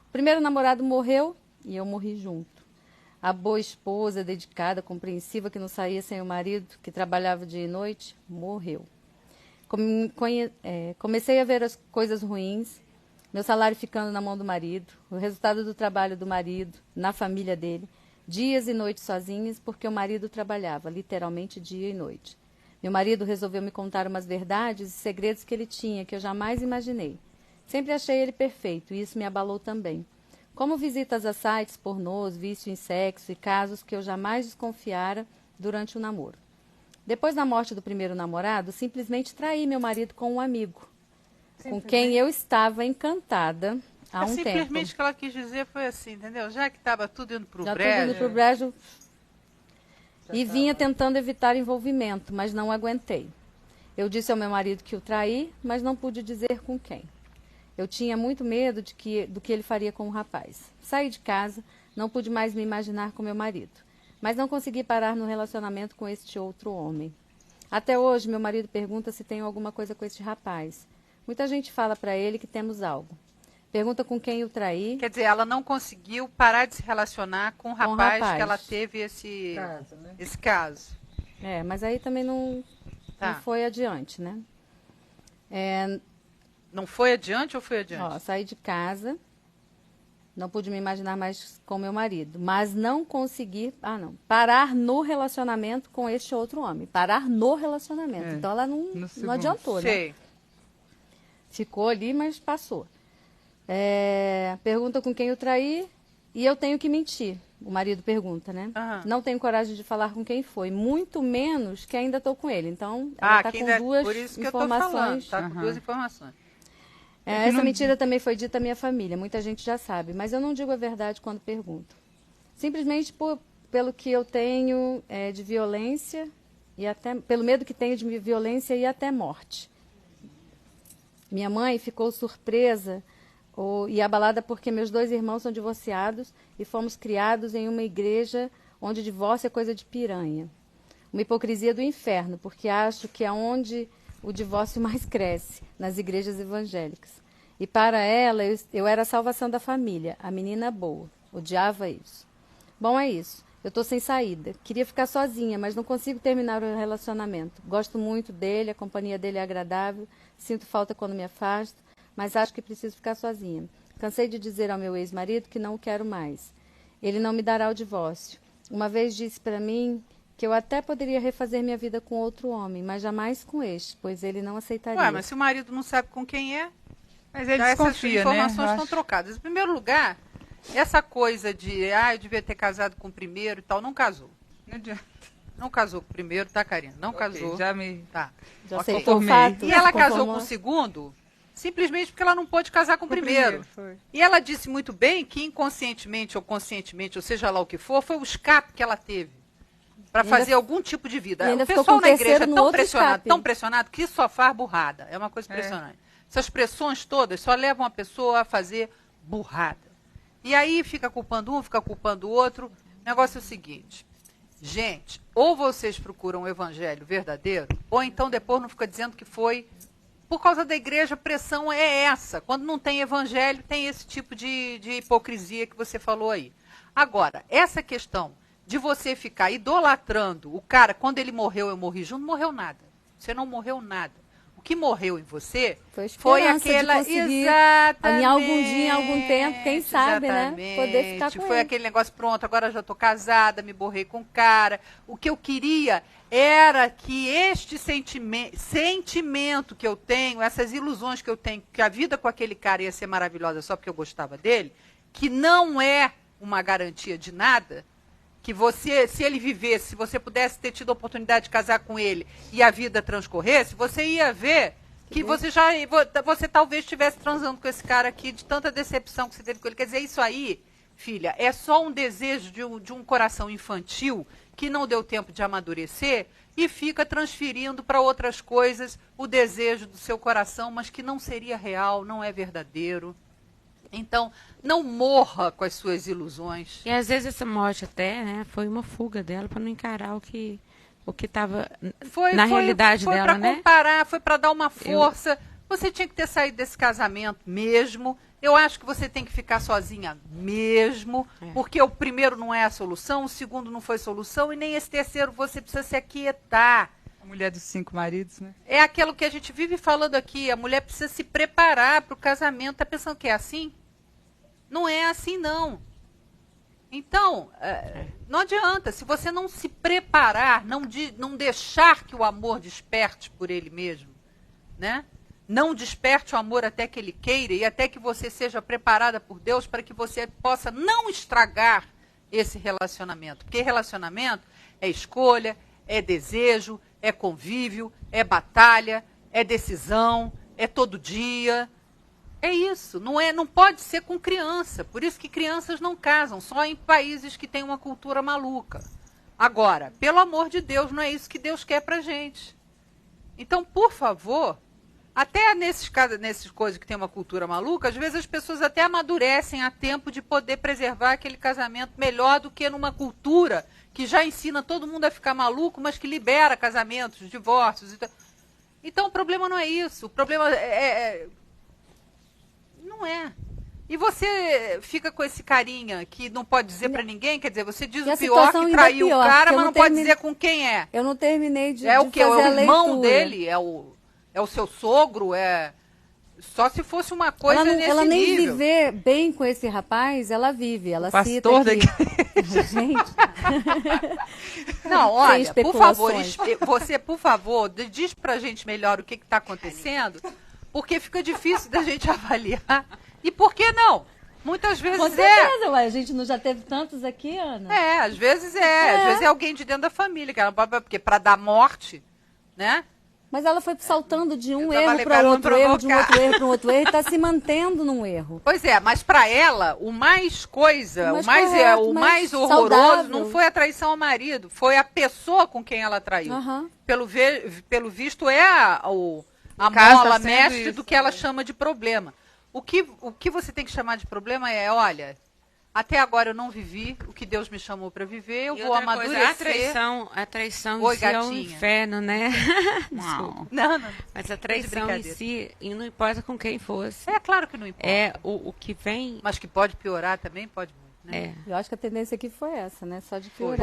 O primeiro namorado morreu e eu morri junto. A boa esposa, dedicada, compreensiva, que não saía sem o marido, que trabalhava dia e noite, morreu. Comecei a ver as coisas ruins, meu salário ficando na mão do marido, o resultado do trabalho do marido, na família dele, dias e noites sozinhas, porque o marido trabalhava, literalmente dia e noite. Meu marido resolveu me contar umas verdades e segredos que ele tinha, que eu jamais imaginei. Sempre achei ele perfeito, e isso me abalou também. Como visitas a sites pornôs, vício em sexo e casos que eu jamais desconfiara durante o namoro. Depois da morte do primeiro namorado, simplesmente traí meu marido com um amigo, com quem eu estava encantada há um tempo. Simplesmente o que ela quis dizer foi assim, entendeu? Já que estava tudo indo pro Já brejo. tudo indo pro brejo. E vinha tentando evitar envolvimento, mas não aguentei. Eu disse ao meu marido que o traí, mas não pude dizer com quem. Eu tinha muito medo do que ele faria com o rapaz. Saí de casa, não pude mais me imaginar com meu marido. Mas não consegui parar no relacionamento com este outro homem. Até hoje, meu marido pergunta se tenho alguma coisa com este rapaz. Muita gente fala para ele que temos algo. Pergunta com quem o traí. Quer dizer, ela não conseguiu parar de se relacionar com o rapaz, que ela teve esse caso, né? Esse caso. Mas aí também não foi adiante, né? Não foi adiante ou foi adiante? Saí de casa, não pude me imaginar mais com meu marido, mas não consegui, parar no relacionamento com este outro homem. Parar no relacionamento. Então ela não adiantou, Sei. né? Ficou ali, mas passou. Pergunta com quem eu traí e eu tenho que mentir. O marido pergunta, né? Não tenho coragem de falar com quem foi, muito menos que ainda estou com ele. Então, ela está com duas por isso que informações. Está com duas informações. Essa mentira também foi dita à minha família, muita gente já sabe, mas eu não digo a verdade quando pergunto. Simplesmente pelo que eu tenho de violência, e até pelo medo que tenho de violência e até morte. Minha mãe ficou surpresa e abalada porque meus 2 irmãos são divorciados e fomos criados em uma igreja onde divórcio é coisa de piranha. Uma hipocrisia do inferno, porque acho que é onde o divórcio mais cresce, nas igrejas evangélicas. E para ela, eu era a salvação da família, a menina boa. Odiava isso. Bom, é isso. Eu estou sem saída. Queria ficar sozinha, mas não consigo terminar o relacionamento. Gosto muito dele, a companhia dele é agradável, sinto falta quando me afasto, mas acho que preciso ficar sozinha. Cansei de dizer ao meu ex-marido que não o quero mais. Ele não me dará o divórcio. Uma vez disse para mim que eu até poderia refazer minha vida com outro homem, mas jamais com este, pois ele não aceitaria. Ué, mas se o marido não sabe com quem é, mas ele desconfia, essas informações estão trocadas. Em primeiro lugar, essa coisa de, eu devia ter casado com o primeiro e tal, não casou. Não adianta. Não casou com o primeiro, tá, Karina? Não casou. Já me... Tá. Já aceitou o fato. E ela casou com o segundo, simplesmente porque ela não pôde casar com o primeiro. E ela disse muito bem que inconscientemente ou conscientemente, ou seja lá o que for, foi o escape que ela teve para fazer algum tipo de vida. O pessoal na igreja é tão pressionado que só faz burrada. É uma coisa impressionante. Essas pressões todas só levam a pessoa a fazer burrada. E aí fica culpando um, fica culpando o outro. O negócio é o seguinte, gente, ou vocês procuram o evangelho verdadeiro, ou então depois não fica dizendo que foi por causa da igreja, a pressão é essa. Quando não tem evangelho, tem esse tipo de hipocrisia que você falou aí. Agora, essa questão de você ficar idolatrando o cara, quando ele morreu, eu morri junto, não morreu nada. Você não morreu nada. O que morreu em você foi aquela... Exatamente. Em algum dia, em algum tempo, quem sabe, né? Poder ficar com Foi ele. aquele negócio, pronto, agora já estou casada, me borrei com o cara. O que eu queria era que este sentimento que eu tenho, essas ilusões que eu tenho, que a vida com aquele cara ia ser maravilhosa só porque eu gostava dele, que não é uma garantia de nada, que você, se ele vivesse, se você pudesse ter tido a oportunidade de casar com ele e a vida transcorresse, você ia ver que você talvez estivesse transando com esse cara aqui, de tanta decepção que você teve com ele. Quer dizer, isso aí, filha, é só um desejo de um coração infantil que não deu tempo de amadurecer e fica transferindo para outras coisas o desejo do seu coração, mas que não seria real, não é verdadeiro. Então, não morra com as suas ilusões. E às vezes essa morte até, né, foi uma fuga dela para não encarar o que estava na realidade dela, né? Foi para comparar, foi para dar uma força. Você tinha que ter saído desse casamento mesmo. Eu acho que você tem que ficar sozinha mesmo, porque o primeiro não é a solução, o segundo não foi solução, e nem esse terceiro você precisa se aquietar. A mulher dos 5 maridos, né? É aquilo que a gente vive falando aqui, a mulher precisa se preparar para o casamento. Tá pensando que é assim? Não é assim, não. Então, não adianta, se você não se preparar, não deixar que o amor desperte por ele mesmo, né? Não desperte o amor até que ele queira e até que você seja preparada por Deus para que você possa não estragar esse relacionamento. Porque relacionamento é escolha, é desejo, é convívio, é batalha, é decisão, é todo dia. É isso, não pode ser com criança. Por isso que crianças não casam, só em países que têm uma cultura maluca. Agora, pelo amor de Deus, não é isso que Deus quer pra gente. Então, por favor, até nesses coisas que tem uma cultura maluca, às vezes as pessoas até amadurecem a tempo de poder preservar aquele casamento melhor do que numa cultura que já ensina todo mundo a ficar maluco, mas que libera casamentos, divórcios. Então, o problema não é isso. O problema não é. E você fica com esse carinha que não pode dizer pra ninguém, quer dizer, você diz o pior, que traiu o cara, mas não pode dizer com quem é. Eu não terminei de o quê? É fazer o irmão dele? É o seu sogro? Só se fosse uma coisa nesse nível. Ela nem viver bem com esse rapaz, ela vive. Ela cita aqui. Gente. Não, olha, por favor, por favor, diz pra gente melhor o que está acontecendo, porque fica difícil da gente avaliar. E por que não? Muitas vezes com certeza, a gente não já teve tantos aqui, Ana? Às vezes Às vezes é alguém de dentro da família, porque para dar morte, né? Mas ela foi saltando de um erro para outro erro, de um outro erro para um outro erro, e está se mantendo num erro. Pois é, mas para ela, o mais horroroso saudável. Não foi a traição ao marido, foi a pessoa com quem ela traiu. Uhum. Pelo visto, é a mola mestre do que ela chama de problema. O que você tem que chamar de problema é, olha, até agora eu não vivi o que Deus me chamou para viver, eu vou amadurecer. A traição Oi, em si é um inferno, né? Não. Mas a traição em si, e não importa com quem fosse. É claro que não importa. É o que vem... Mas que pode piorar também, pode muito, né? Eu acho que a tendência aqui foi essa, né? Só de piorar.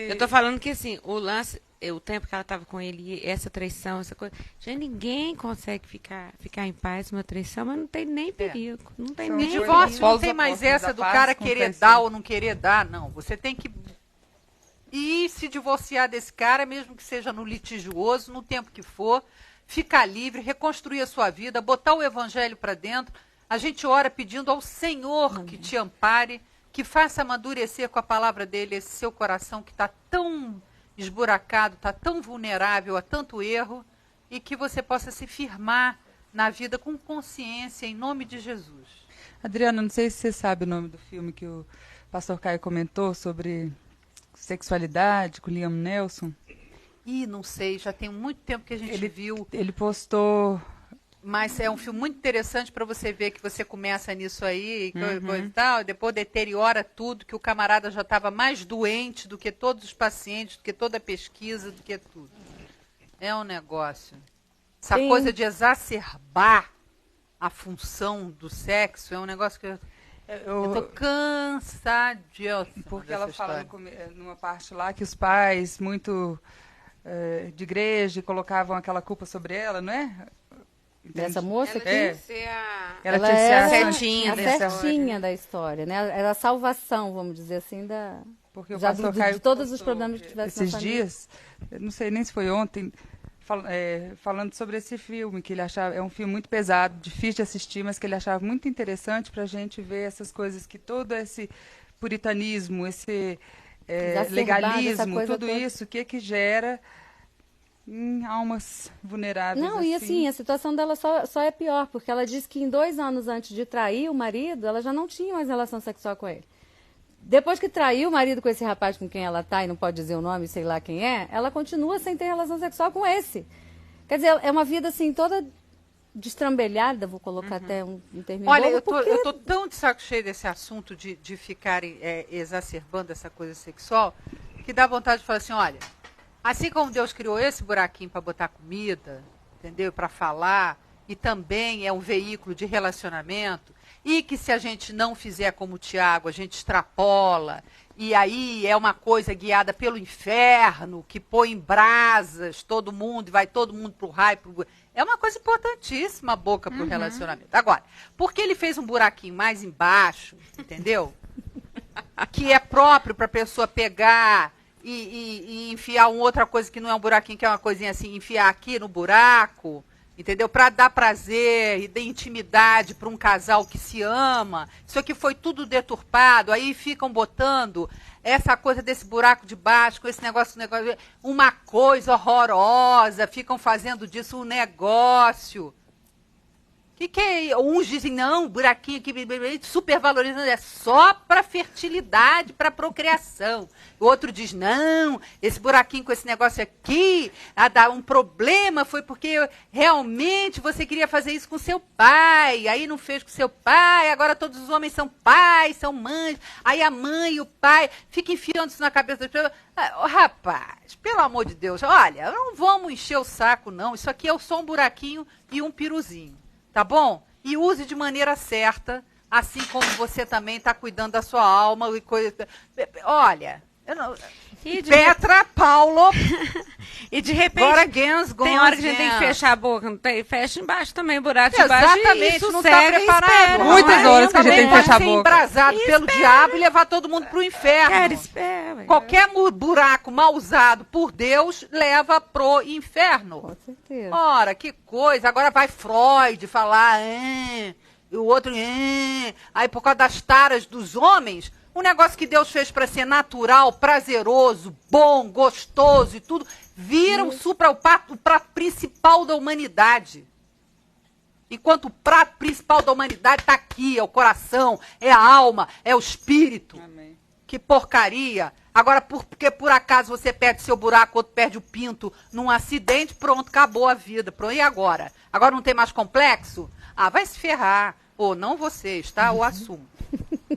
Eu tô falando que assim, o lance... O tempo que ela estava com ele, essa traição, essa coisa. Já ninguém consegue ficar em paz numa traição, mas não tem nem perigo. Não tem nem divórcio, não tem mais essa do cara querer dar ou não querer dar, não. Você tem que ir se divorciar desse cara, mesmo que seja no litigioso, no tempo que for, ficar livre, reconstruir a sua vida, botar o evangelho para dentro. A gente ora pedindo ao Senhor que te ampare, que faça amadurecer com a palavra dele esse seu coração que está tão esburacado, está tão vulnerável a tanto erro, e que você possa se firmar na vida com consciência, em nome de Jesus. Adriana, não sei se você sabe o nome do filme que o pastor Caio comentou sobre sexualidade com Liam Neeson. Não sei, já tem muito tempo que a gente viu. Ele postou... Mas é um filme muito interessante para você ver que você começa nisso aí, coisa e tal, e depois deteriora tudo, que o camarada já estava mais doente do que todos os pacientes, do que toda a pesquisa, do que tudo. É um negócio. Essa coisa de exacerbar a função do sexo é um negócio que eu tô cansadíssima. Porque ela fala numa parte lá que os pais, muito de igreja, colocavam aquela culpa sobre ela, não é? Dessa moça aqui? Ela tinha que ser a certinha da história, né? Era a salvação, vamos dizer assim, porque o pastor Caio de todos os problemas que tivesse esses dias, não sei nem se foi ontem, falando sobre esse filme, que ele achava, é um filme muito pesado, difícil de assistir, mas que ele achava muito interessante para a gente ver essas coisas, que todo esse puritanismo, legalismo, tudo isso, o que gera em almas vulneráveis. Não, e assim, a situação dela só é pior, porque ela disse que em 2 anos antes de trair o marido, ela já não tinha mais relação sexual com ele. Depois que traiu o marido com esse rapaz com quem ela tá, e não pode dizer o nome, sei lá quem é, ela continua sem ter relação sexual com esse. Quer dizer, é uma vida assim, toda destrambelhada, vou colocar até um termo. Olha, eu tô tão de saco cheio desse assunto de ficarem exacerbando essa coisa sexual, que dá vontade de falar assim, olha, assim como Deus criou esse buraquinho para botar comida, entendeu? Para falar, e também é um veículo de relacionamento, e que se a gente não fizer como o Tiago, a gente extrapola, e aí é uma coisa guiada pelo inferno, que põe em brasas todo mundo, e vai todo mundo pro raio, é uma coisa importantíssima a boca pro relacionamento. Agora, porque ele fez um buraquinho mais embaixo, entendeu? Que é próprio para a pessoa pegar e enfiar uma outra coisa que não é um buraquinho, que é uma coisinha assim, enfiar aqui no buraco, entendeu? Para dar prazer e dar intimidade para um casal que se ama. Isso aqui foi tudo deturpado. Aí ficam botando essa coisa desse buraco de baixo, com esse negócio, uma coisa horrorosa. Ficam fazendo disso um negócio. Que é? Uns dizem, não, buraquinho aqui, super valorizando, é só para fertilidade, para procriação. O outro diz, não, esse buraquinho com esse negócio aqui, dá um problema, foi porque realmente você queria fazer isso com seu pai, aí não fez com seu pai, agora todos os homens são pais, são mães, aí a mãe e o pai ficam enfiando isso na cabeça das pessoas. Rapaz, pelo amor de Deus, olha, não vamos encher o saco, não, isso aqui é só um buraquinho e um piruzinho. Tá bom? E use de maneira certa, assim como você também está cuidando da sua alma. E coisa. Olha, Petra, Paulo, e de repente, tem hora que a gente tem que fechar a boca, não tem? Fecha embaixo também, buraco de baixo. Exatamente, isso, não está preparado. Muitas horas que a gente tem que fechar a boca. Ser embrasado pelo diabo e levar todo mundo para o inferno. Qualquer buraco mal usado por Deus leva pro inferno. Com certeza. Ora, que coisa. Agora vai Freud falar, e o outro, aí por causa das taras dos homens, um negócio que Deus fez para ser natural, prazeroso, bom, gostoso e tudo, vira o prato principal da humanidade. Enquanto o prato principal da humanidade está aqui, é o coração, é a alma, é o espírito. Amém. Que porcaria. Agora, porque por acaso você perde seu buraco, outro perde o pinto num acidente, pronto, acabou a vida. Pronto, e agora? Agora não tem mais complexo? Vai se ferrar. Ou não vocês, tá? Eu assumo.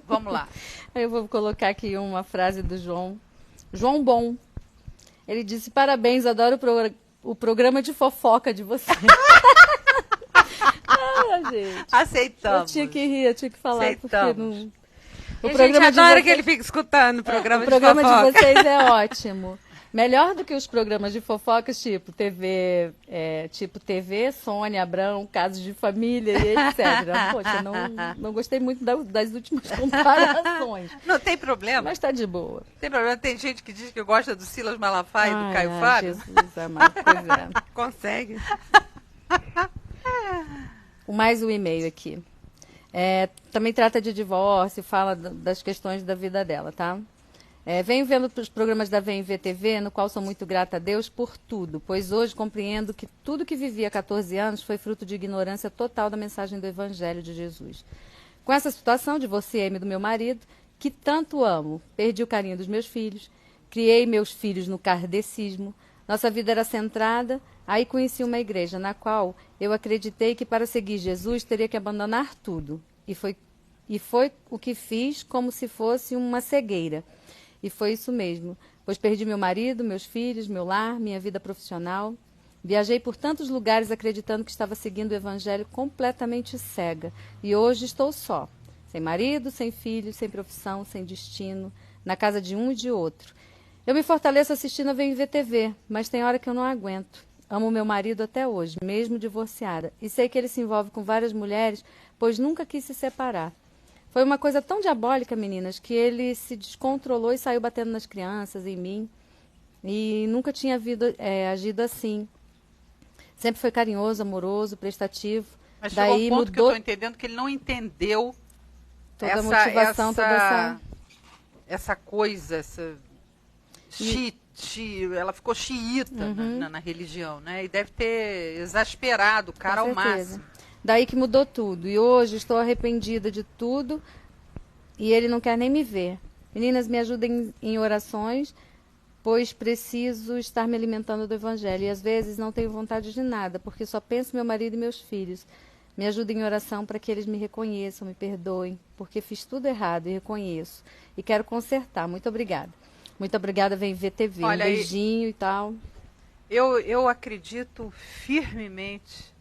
Vamos lá. Eu vou colocar aqui uma frase do João Bom. Ele disse, parabéns, adoro o programa de fofoca de vocês. Gente. Aceitamos. Eu tinha que rir, eu tinha que falar. Aceitamos. O programa gente adora que ele fica escutando o programa de fofoca. O programa de vocês é ótimo. Melhor do que os programas de fofocas, tipo TV, Sônia Abrão, Casos de Família e etc. Poxa, não gostei muito das últimas comparações. Não tem problema. Mas tá de boa. Tem problema. Tem gente que diz que gosta do Silas Malafaia e do Caio Fábio. Jesus amado, pois é. Consegue. Mais um e-mail aqui. Também trata de divórcio, fala das questões da vida dela, tá? Venho vendo os programas da VMV TV, no qual sou muito grata a Deus por tudo, pois hoje compreendo que tudo que vivi há 14 anos foi fruto de ignorância total da mensagem do Evangelho de Jesus. Com essa situação, divorciei-me do meu marido, que tanto amo, perdi o carinho dos meus filhos, criei meus filhos no kardecismo, nossa vida era centrada, aí conheci uma igreja na qual eu acreditei que para seguir Jesus teria que abandonar tudo, e foi o que fiz como se fosse uma cegueira. E foi isso mesmo, pois perdi meu marido, meus filhos, meu lar, minha vida profissional. Viajei por tantos lugares acreditando que estava seguindo o Evangelho completamente cega. E hoje estou só, sem marido, sem filhos, sem profissão, sem destino, na casa de um e de outro. Eu me fortaleço assistindo a VMV TV, mas tem hora que eu não aguento. Amo meu marido até hoje, mesmo divorciada, e sei que ele se envolve com várias mulheres, pois nunca quis se separar. Foi uma coisa tão diabólica, meninas, que ele se descontrolou e saiu batendo nas crianças, em mim. E nunca tinha agido assim. Sempre foi carinhoso, amoroso, prestativo. Mas chegou um ponto que eu estou entendendo que ele não entendeu toda a motivação, toda essa coisa, ela ficou xiita na religião, né? E deve ter exasperado o cara ao máximo. Daí que mudou tudo. E hoje estou arrependida de tudo e ele não quer nem me ver. Meninas, me ajudem em orações, pois preciso estar me alimentando do evangelho. E às vezes não tenho vontade de nada, porque só penso meu marido e meus filhos. Me ajudem em oração para que eles me reconheçam, me perdoem, porque fiz tudo errado e reconheço. E quero consertar. Muito obrigada. Muito obrigada, Vem Ver TV. Olha, um beijinho e tal. Eu acredito firmemente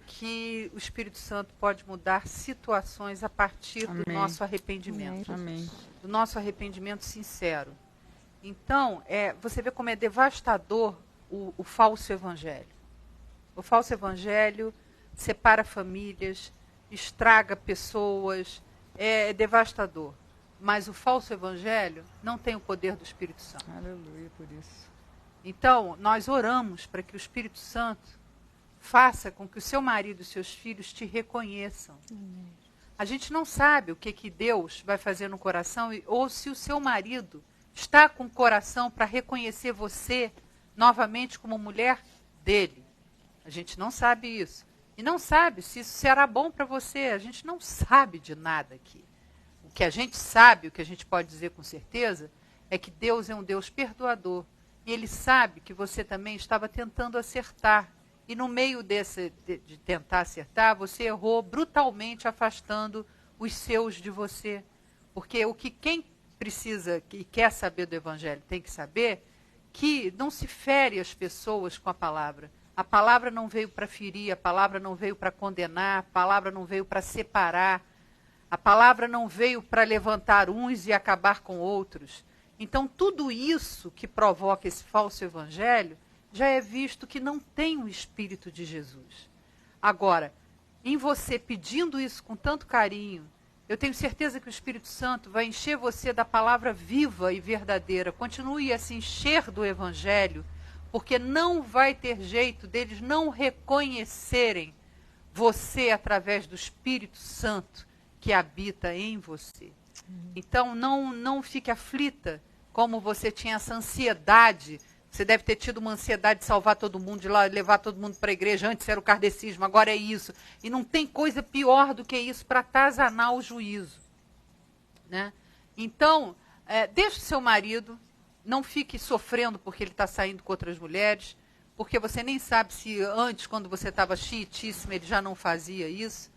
que o Espírito Santo pode mudar situações a partir do nosso arrependimento. Amém. Do nosso arrependimento sincero. Então, você vê como é devastador o falso evangelho. O falso evangelho separa famílias, estraga pessoas, é devastador. Mas o falso evangelho não tem o poder do Espírito Santo. Aleluia por isso. Então, nós oramos para que o Espírito Santo faça com que o seu marido e os seus filhos te reconheçam. A gente não sabe o que Deus vai fazer no coração, ou se o seu marido está com o coração para reconhecer você novamente como mulher dele. A gente não sabe isso. E não sabe se isso será bom para você. A gente não sabe de nada aqui. O que a gente sabe, o que a gente pode dizer com certeza, é que Deus é um Deus perdoador. E Ele sabe que você também estava tentando acertar. E no meio de tentar acertar, você errou brutalmente, afastando os seus de você. Porque o que quem precisa e quer saber do Evangelho tem que saber que não se fere as pessoas com a palavra. A palavra não veio para ferir, a palavra não veio para condenar, a palavra não veio para separar, a palavra não veio para levantar uns e acabar com outros. Então, tudo isso que provoca esse falso evangelho já é visto que não tem o Espírito de Jesus. Agora, em você pedindo isso com tanto carinho, eu tenho certeza que o Espírito Santo vai encher você da palavra viva e verdadeira. Continue a se encher do evangelho, porque não vai ter jeito deles não reconhecerem você através do Espírito Santo que habita em você. Então, não fique aflita como você tinha essa ansiedade. Você deve ter tido uma ansiedade de salvar todo mundo, de levar todo mundo para a igreja. Antes era o kardecismo, agora é isso. E não tem coisa pior do que isso para atazanar o juízo. Né? Então, deixe o seu marido, não fique sofrendo porque ele está saindo com outras mulheres, porque você nem sabe se antes, quando você estava chiitíssima, ele já não fazia isso.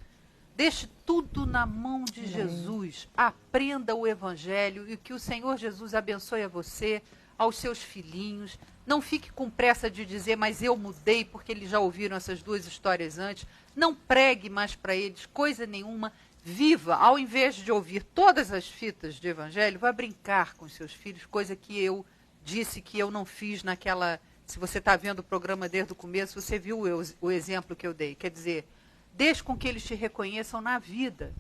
Deixe tudo na mão de Jesus. Aprenda o evangelho e que o Senhor Jesus abençoe a você, aos seus filhinhos. Não fique com pressa de dizer, mas eu mudei, porque eles já ouviram essas duas histórias antes. Não pregue mais para eles coisa nenhuma. Viva, ao invés de ouvir todas as fitas de evangelho, vá brincar com os seus filhos, coisa que eu disse que eu não fiz naquela... Se você está vendo o programa desde o começo, você viu o exemplo que eu dei. Quer dizer, deixe com que eles te reconheçam na vida.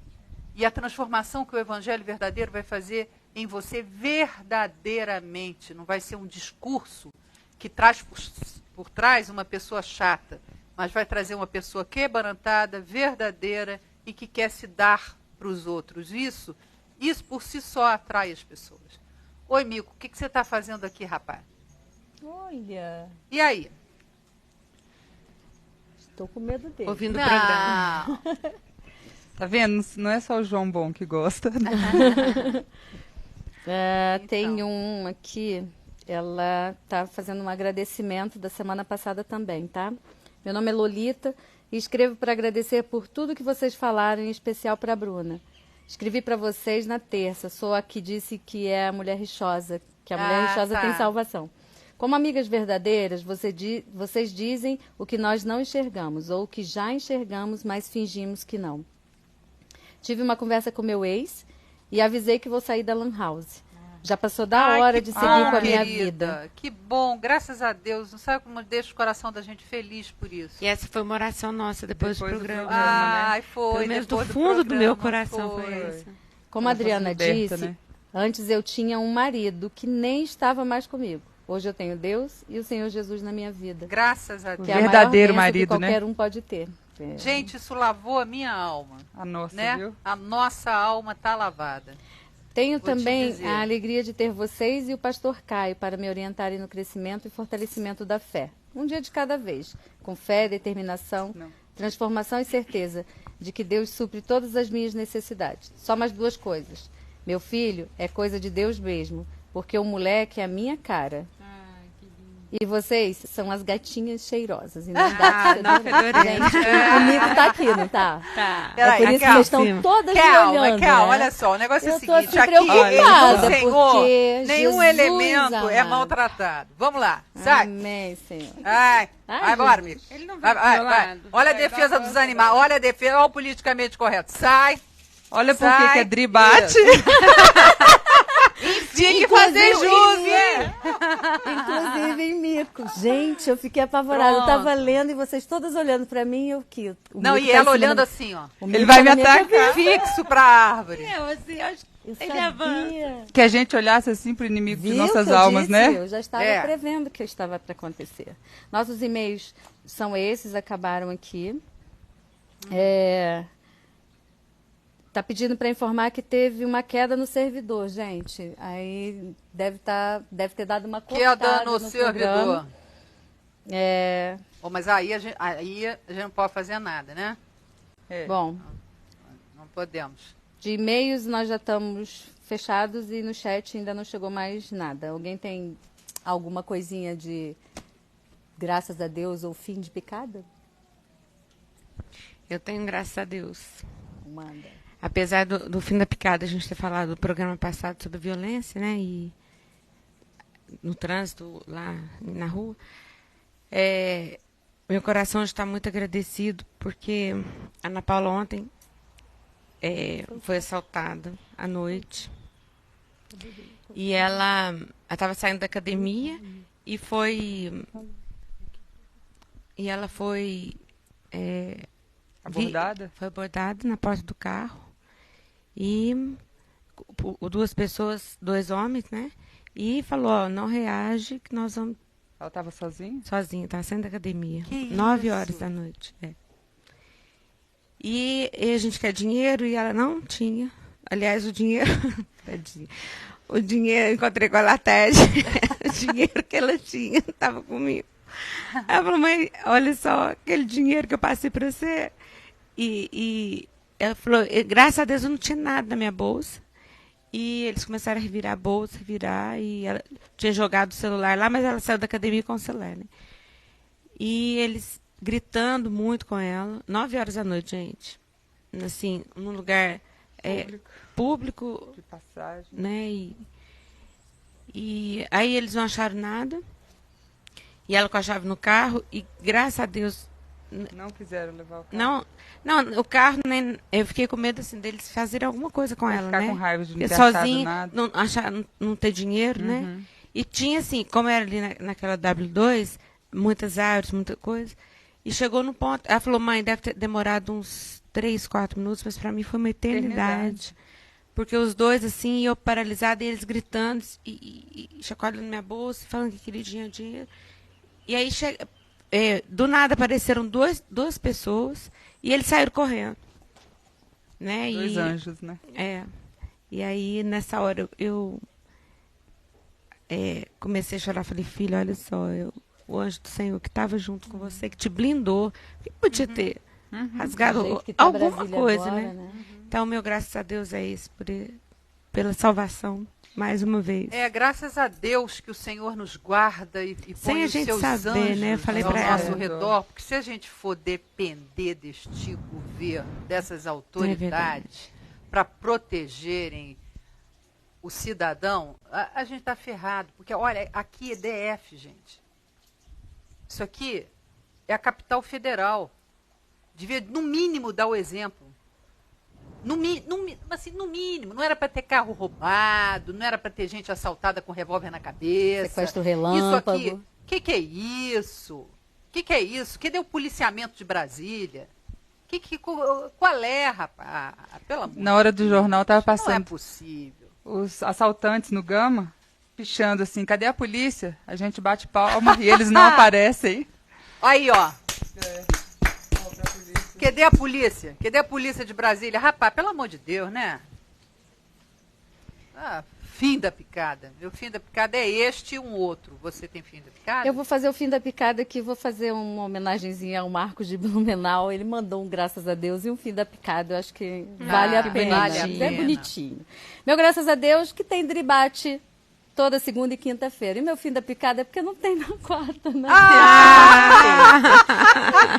E a transformação que o evangelho verdadeiro vai fazer em você verdadeiramente. Não vai ser um discurso que traz por trás uma pessoa chata, mas vai trazer uma pessoa quebrantada, verdadeira e que quer se dar para os outros. Isso por si só atrai as pessoas. Oi, Mico, o que você está fazendo aqui, rapaz? Olha. E aí? Estou com medo dele. Ouvindo o programa. Tá vendo? Não é só o João Bom que gosta. Então. Tem uma aqui, ela está fazendo um agradecimento da semana passada também, tá? Meu nome é Lolita e escrevo para agradecer por tudo que vocês falaram, em especial para a Bruna. Escrevi para vocês na terça, sou a que disse que é a mulher rixosa, que a mulher rixosa tem salvação. Como amigas verdadeiras, vocês dizem o que nós não enxergamos, ou o que já enxergamos, mas fingimos que não. Tive uma conversa com meu ex e avisei que vou sair da Lan House. Já passou da hora de seguir com a minha vida. Que bom, graças a Deus. Não sabe como deixa o coração da gente feliz por isso. E essa foi uma oração nossa depois do programa. Ai, foi. Pelo menos do fundo do meu coração foi essa. Como a Adriana disse, né? Antes eu tinha um marido que nem estava mais comigo. Hoje eu tenho Deus e o Senhor Jesus na minha vida. Graças a Deus. Que é a verdadeiro marido, que qualquer um pode ter. Gente, isso lavou a minha alma. A nossa, né? viu? A nossa alma está lavada. Tenho também a alegria de ter vocês e o pastor Caio para me orientarem no crescimento e fortalecimento da fé. Um dia de cada vez, com fé, determinação, transformação e certeza de que Deus supre todas as minhas necessidades. Só mais 2 coisas. Meu filho é coisa de Deus mesmo, porque o moleque é a minha cara. E vocês são as gatinhas cheirosas. E não gatos fedorentos. O Mico tá aqui, não tá? Tá. É por isso que vocês estão todas me olhando. Calma, né? olha só, o negócio é o Eu seguinte, aqui preocupada, o Senhor, porque nenhum Jesus, elemento é amado. maltratado. Vamos lá, sai. Amém, Senhor. Vai embora, Mico. Ele não Vai. Olha a defesa dos animais, olha a defesa, olha o politicamente correto. Sai. Olha por que a Dri bate. Tinha que fazer jus, Inclusive em Mico. Gente, eu fiquei apavorada. Eu tava lendo e vocês todas olhando pra mim e eu que... Não, e ela olhando assim, ó. Ele vai me atacar. Fixo pra árvore. Eu, assim, acho Eu ele sabia. avança. Que a gente olhasse assim pro inimigo de Viu nossas que eu almas, disse? né? Eu já estava prevendo que estava para acontecer. Nossos e-mails são esses, acabaram aqui. Tá pedindo para informar que teve uma queda no servidor, gente. Aí deve ter dado uma cortada Queda no servidor. Mas aí a gente não pode fazer nada, né? Bom, Não podemos. de e-mails nós já estamos fechados e no chat ainda não chegou mais nada. Alguém tem alguma coisinha de graças a Deus ou fim de picada? Eu tenho, graças a Deus. Manda. Apesar do fim da picada, a gente ter falado do programa passado sobre violência, né? E no trânsito, lá na rua. Meu coração está muito agradecido, porque a Ana Paula ontem foi assaltada à noite. E ela estava saindo da academia e ela foi Abordada? Foi abordada na porta do carro. E 2 pessoas, 2 homens, né? E falou, ó, não reage que nós vamos... Ela estava sozinha? Sozinha, estava saindo da academia. Que 9 isso? horas da noite. E a gente quer dinheiro e ela não tinha. Aliás, o dinheiro... Tadinha. O dinheiro, eu encontrei com ela à tarde. O dinheiro que ela tinha estava comigo. Ela falou, mãe, olha só, aquele dinheiro que eu passei para você. E ela falou, graças a Deus eu não tinha nada na minha bolsa. E eles começaram a revirar a bolsa, e ela tinha jogado o celular lá, mas ela saiu da academia com o celular, né? E eles gritando muito com ela, 9 horas da noite, gente. Assim, num lugar público, de passagem, né? E aí eles não acharam nada. E ela com a chave no carro, e graças a Deus... Não quiseram levar o carro. Não, o carro, né, eu fiquei com medo, assim, deles fazerem alguma coisa com ela, Ficar né? com raiva de não ter sozinha, achado nada. não ter dinheiro, né? E tinha, assim, como era ali naquela W2, muitas árvores, muita coisa. E chegou no ponto, ela falou, mãe, deve ter demorado uns 3, 4 minutos, mas para mim foi uma eternidade. Porque os 2, assim, eu paralisada, e eles gritando, e chacoalhando minha bolsa, falando que queria dinheiro. E aí, do nada, apareceram duas pessoas e eles saíram correndo. Né? 2 anjos, né? E aí, nessa hora, eu comecei a chorar. Falei, filho, olha só, o anjo do Senhor que estava junto com você, que te blindou, que podia ter rasgado alguma coisa, agora, né? Então, meu graças a Deus é isso, pela salvação. Mais uma vez. Graças a Deus que o Senhor nos guarda e põe os seus anjos, né? Eu falei ao pra nosso ela. redor, porque se a gente for depender deste governo, dessas autoridades, para protegerem o cidadão, a gente está ferrado. Porque, olha, aqui é DF, gente. Isso aqui é a capital federal. Devia, no mínimo, dar o exemplo. No mínimo, não era para ter carro roubado, não era para ter gente assaltada com revólver na cabeça. Sequestro relâmpago. Isso aqui, que é isso? Que é isso? Cadê o policiamento de Brasília? Qual é, rapaz? Pelo amor Na hora do jornal estava Não é passando possível. os assaltantes no Gama, pichando assim, cadê a polícia? A gente bate palma e eles não aparecem. Aí, ó. Cadê a polícia? Cadê a polícia de Brasília? Rapaz, pelo amor de Deus, né? Fim da picada. Meu fim da picada é este e um outro. Você tem fim da picada? Eu vou fazer o fim da picada aqui, vou fazer uma homenagenzinha ao Marcos de Blumenau. Ele mandou um graças a Deus e um fim da picada. Eu acho que vale a pena. Vale a pena. É bonitinho. Meu graças a Deus que tem dribate toda segunda e quinta-feira. E meu fim da picada é porque não tem na quarta, né?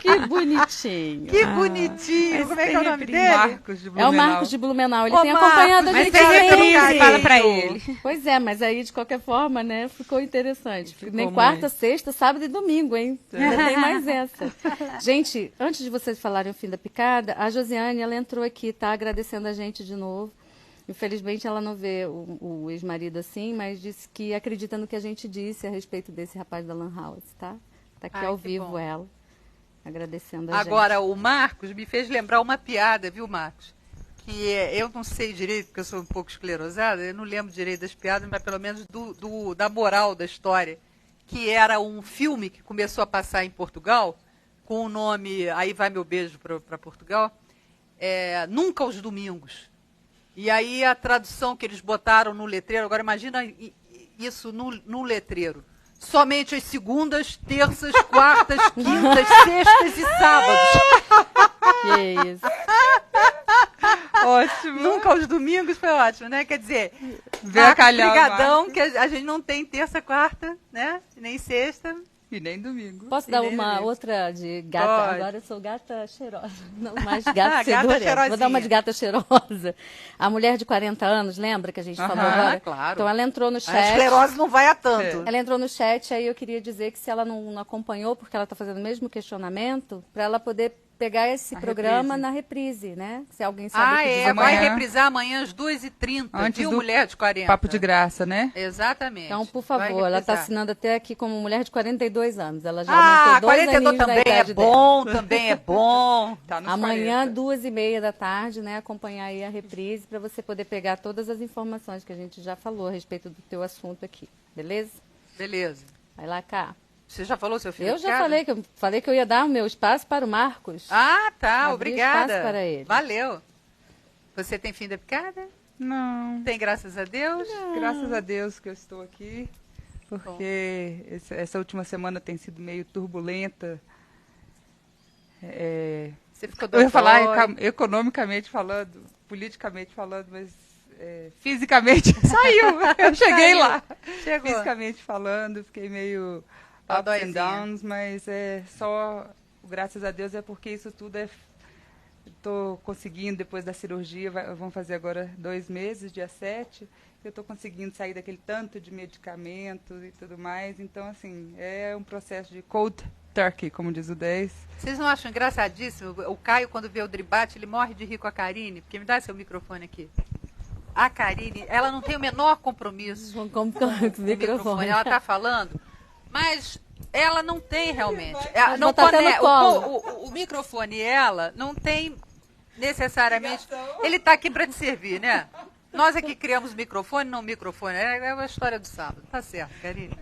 Que bonitinho. Que bonitinho. Como é que é o nome dele? Marcos de É o Marcos de Blumenau. Ele tem Marcos, acompanhado a Mas gente tem reprise, carinho. fala pra ele. Pois é, mas aí de qualquer forma, né, ficou interessante. Nem muito. quarta, sexta, sábado e domingo, hein? Ainda tem mais essa. Gente, antes de vocês falarem o fim da picada, a Josiane, ela entrou aqui, tá agradecendo a gente de novo. Infelizmente ela não vê o ex-marido assim, mas disse que acredita no que a gente disse a respeito desse rapaz da Lan House, tá? Tá aqui ao vivo bom. ela, agradecendo a gente. Agora, o Marcos me fez lembrar uma piada, viu, Marcos? Que eu não sei direito, porque eu sou um pouco esclerosada, eu não lembro direito das piadas, mas pelo menos da moral da história, que era um filme que começou a passar em Portugal, com o nome, aí vai meu beijo para Portugal, Nunca aos Domingos. E aí a tradução que eles botaram no letreiro, agora imagina isso no letreiro. Somente as segundas, terças, quartas, quintas, sextas e sábados. Que isso. Ótimo. Nunca aos domingos foi ótimo, né? Quer dizer, Vê a calhar o brigadão, que a gente não tem terça, quarta, né? Nem sexta. E nem domingo. Posso dar nem uma domingo. outra de gata? Pode. Agora eu sou gata cheirosa, não mais gata Gata fedorenta. cheirosinha. Vou dar uma de gata cheirosa. A mulher de 40 anos, lembra que a gente falou agora? Claro. Então ela entrou no A chat. esclerose não vai a tanto. Ela entrou no chat, aí eu queria dizer que se ela não acompanhou, porque ela está fazendo o mesmo questionamento, para ela poder pegar esse programa reprise. na reprise, né? Se alguém sabe o que dizer. Vai Amanhã. reprisar amanhã às 2h30, Antes viu, do mulher de 40? Papo de graça, né? Exatamente. Então, por Vai favor, ela está reprisar. assinando até aqui como mulher de 42 anos. Ela já aumentou 2 42 aninhos na também é idade dela. bom, também é bom. Tá nos Amanhã, 40. 2h30 da tarde, né? Acompanhar aí a reprise para você poder pegar todas as informações que a gente já falou a respeito do teu assunto aqui. Beleza? Beleza. Vai lá, cá. Você já falou, seu filho? Eu já falei que eu ia dar o meu espaço para o Marcos. Ah, tá. Abrir Obrigada. espaço para ele. Valeu. Você tem fim da picada? Não. Tem, graças a Deus? Graças a Deus que eu estou aqui, porque essa última semana tem sido meio turbulenta. Você ficou Eu ia falar dodói. economicamente falando, politicamente falando, mas fisicamente saiu. Eu cheguei Saiu. lá. Chegou. Fisicamente falando, fiquei meio ups Dodóizinha. and downs, mas só, graças a Deus, é porque isso tudo estou conseguindo, depois da cirurgia, vão fazer agora 2 meses, dia 7, eu estou conseguindo sair daquele tanto de medicamentos e tudo mais. Então, assim, é um processo de cold turkey, como diz o 10. Vocês não acham engraçadíssimo? O Caio, quando vê o dribate, ele morre de rir com a Karine, porque me dá seu microfone aqui. A Karine, ela não tem o menor compromisso Como com o microfone. Ela está falando, mas ela não tem realmente. Mas Não botar até no colo. o microfone, ela não tem necessariamente. Ele está aqui para te servir, né? Nós aqui criamos microfone, não microfone. É uma história do sábado. Tá certo, Karine.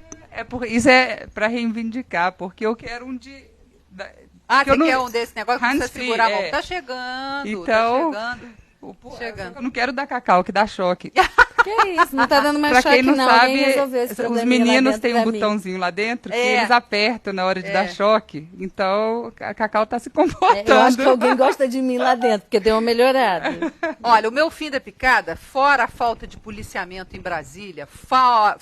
Isso é para reivindicar, porque eu quero um de... Ah, que eu você não- quer um desse negócio que precisa hands-free, segurar a mão. é. Tá chegando, Então, tá chegando. Chegando. Eu não quero dar cacau, que dá choque. Que isso, não tá dando mais Pra choque quem não não. sabe, Alguém resolveu esse os probleminha lá meninos dentro têm um pra mim. botãozinho lá dentro que É. eles apertam na hora de dar choque. Então, a Cacau tá se Eu acho que comportando. alguém gosta de mim lá dentro, porque deu uma melhorada. Olha, o meu fim da picada, fora a falta de policiamento em Brasília, fora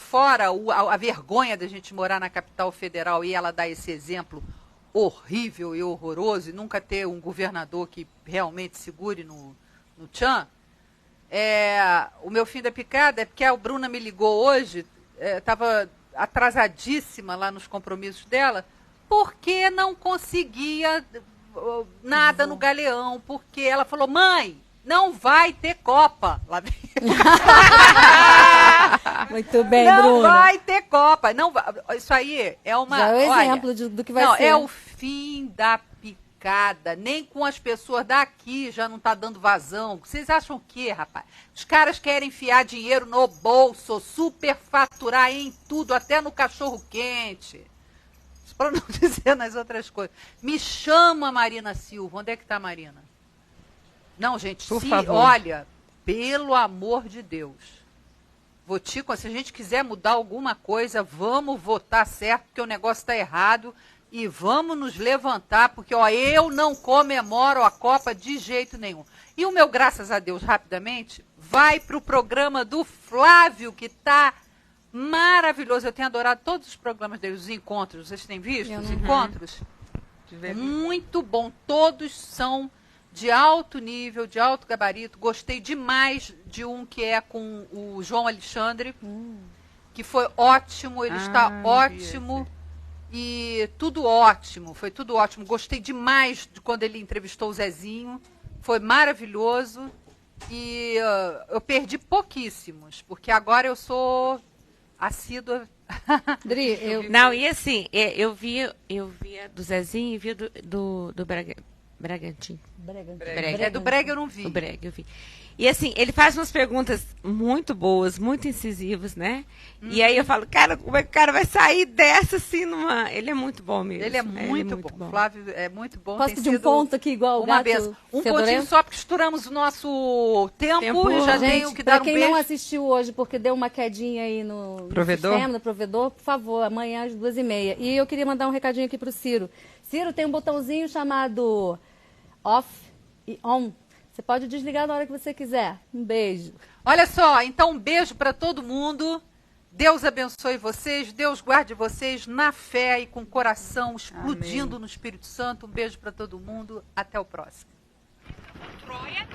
a vergonha da gente morar na capital federal e ela dar esse exemplo horrível e horroroso e nunca ter um governador que realmente segure no tchan, o meu fim da picada é porque a Bruna me ligou hoje, estava atrasadíssima lá nos compromissos dela, porque não conseguia nada no Galeão, porque ela falou, mãe, não vai ter Copa. Lá dentro. Muito bem, não Bruna. vai ter Copa. Não vai. Isso aí é uma... Já é o olha, exemplo do que vai não, ser. é o fim da picada. Nem com as pessoas daqui já não está dando vazão. Vocês acham o quê, rapaz? Os caras querem enfiar dinheiro no bolso, superfaturar em tudo, até no cachorro-quente. Para não dizer nas outras coisas. Me chama Marina Silva. Onde é que está a Marina? Não, gente, Por favor. olha, pelo amor de Deus. se a gente quiser mudar alguma coisa, vamos votar certo, porque o negócio está errado, e vamos nos levantar, porque ó, eu não comemoro a Copa de jeito nenhum. E o meu, graças a Deus, rapidamente, vai para o programa do Flávio, que está maravilhoso. Eu tenho adorado todos os programas dele, os encontros. Vocês têm visto os encontros? Muito bom. Todos são de alto nível, de alto gabarito. Gostei demais de um que é com o João Alexandre, que foi ótimo. Ele está ótimo. E tudo ótimo, foi tudo ótimo. Gostei demais de quando ele entrevistou o Zezinho. Foi maravilhoso. E eu perdi pouquíssimos, porque agora eu sou assídua. Dri, não, e assim, eu via do Zezinho e via do Bragantino. É do Brega eu não vi. O Brega eu vi. E assim, ele faz umas perguntas muito boas, muito incisivas, né? E aí eu falo, cara, como é que o cara vai sair dessa assim numa... Ele é muito bom mesmo. Ele é muito bom. Flávio é muito bom. Posso pedir um ponto aqui igual o gato benção. Um pontinho só, porque estouramos o nosso tempo. E já tenho que dar um beijo. Pra quem não assistiu hoje, porque deu uma quedinha aí no sistema, no provedor, por favor, amanhã às 2h30. E eu queria mandar um recadinho aqui pro Ciro. Ciro, tem um botãozinho chamado off e on. Você pode desligar na hora que você quiser. Um beijo. Olha só, então um beijo para todo mundo. Deus abençoe vocês, Deus guarde vocês na fé e com o coração explodindo no Espírito Santo. Um beijo para todo mundo. Até o próximo. Troia,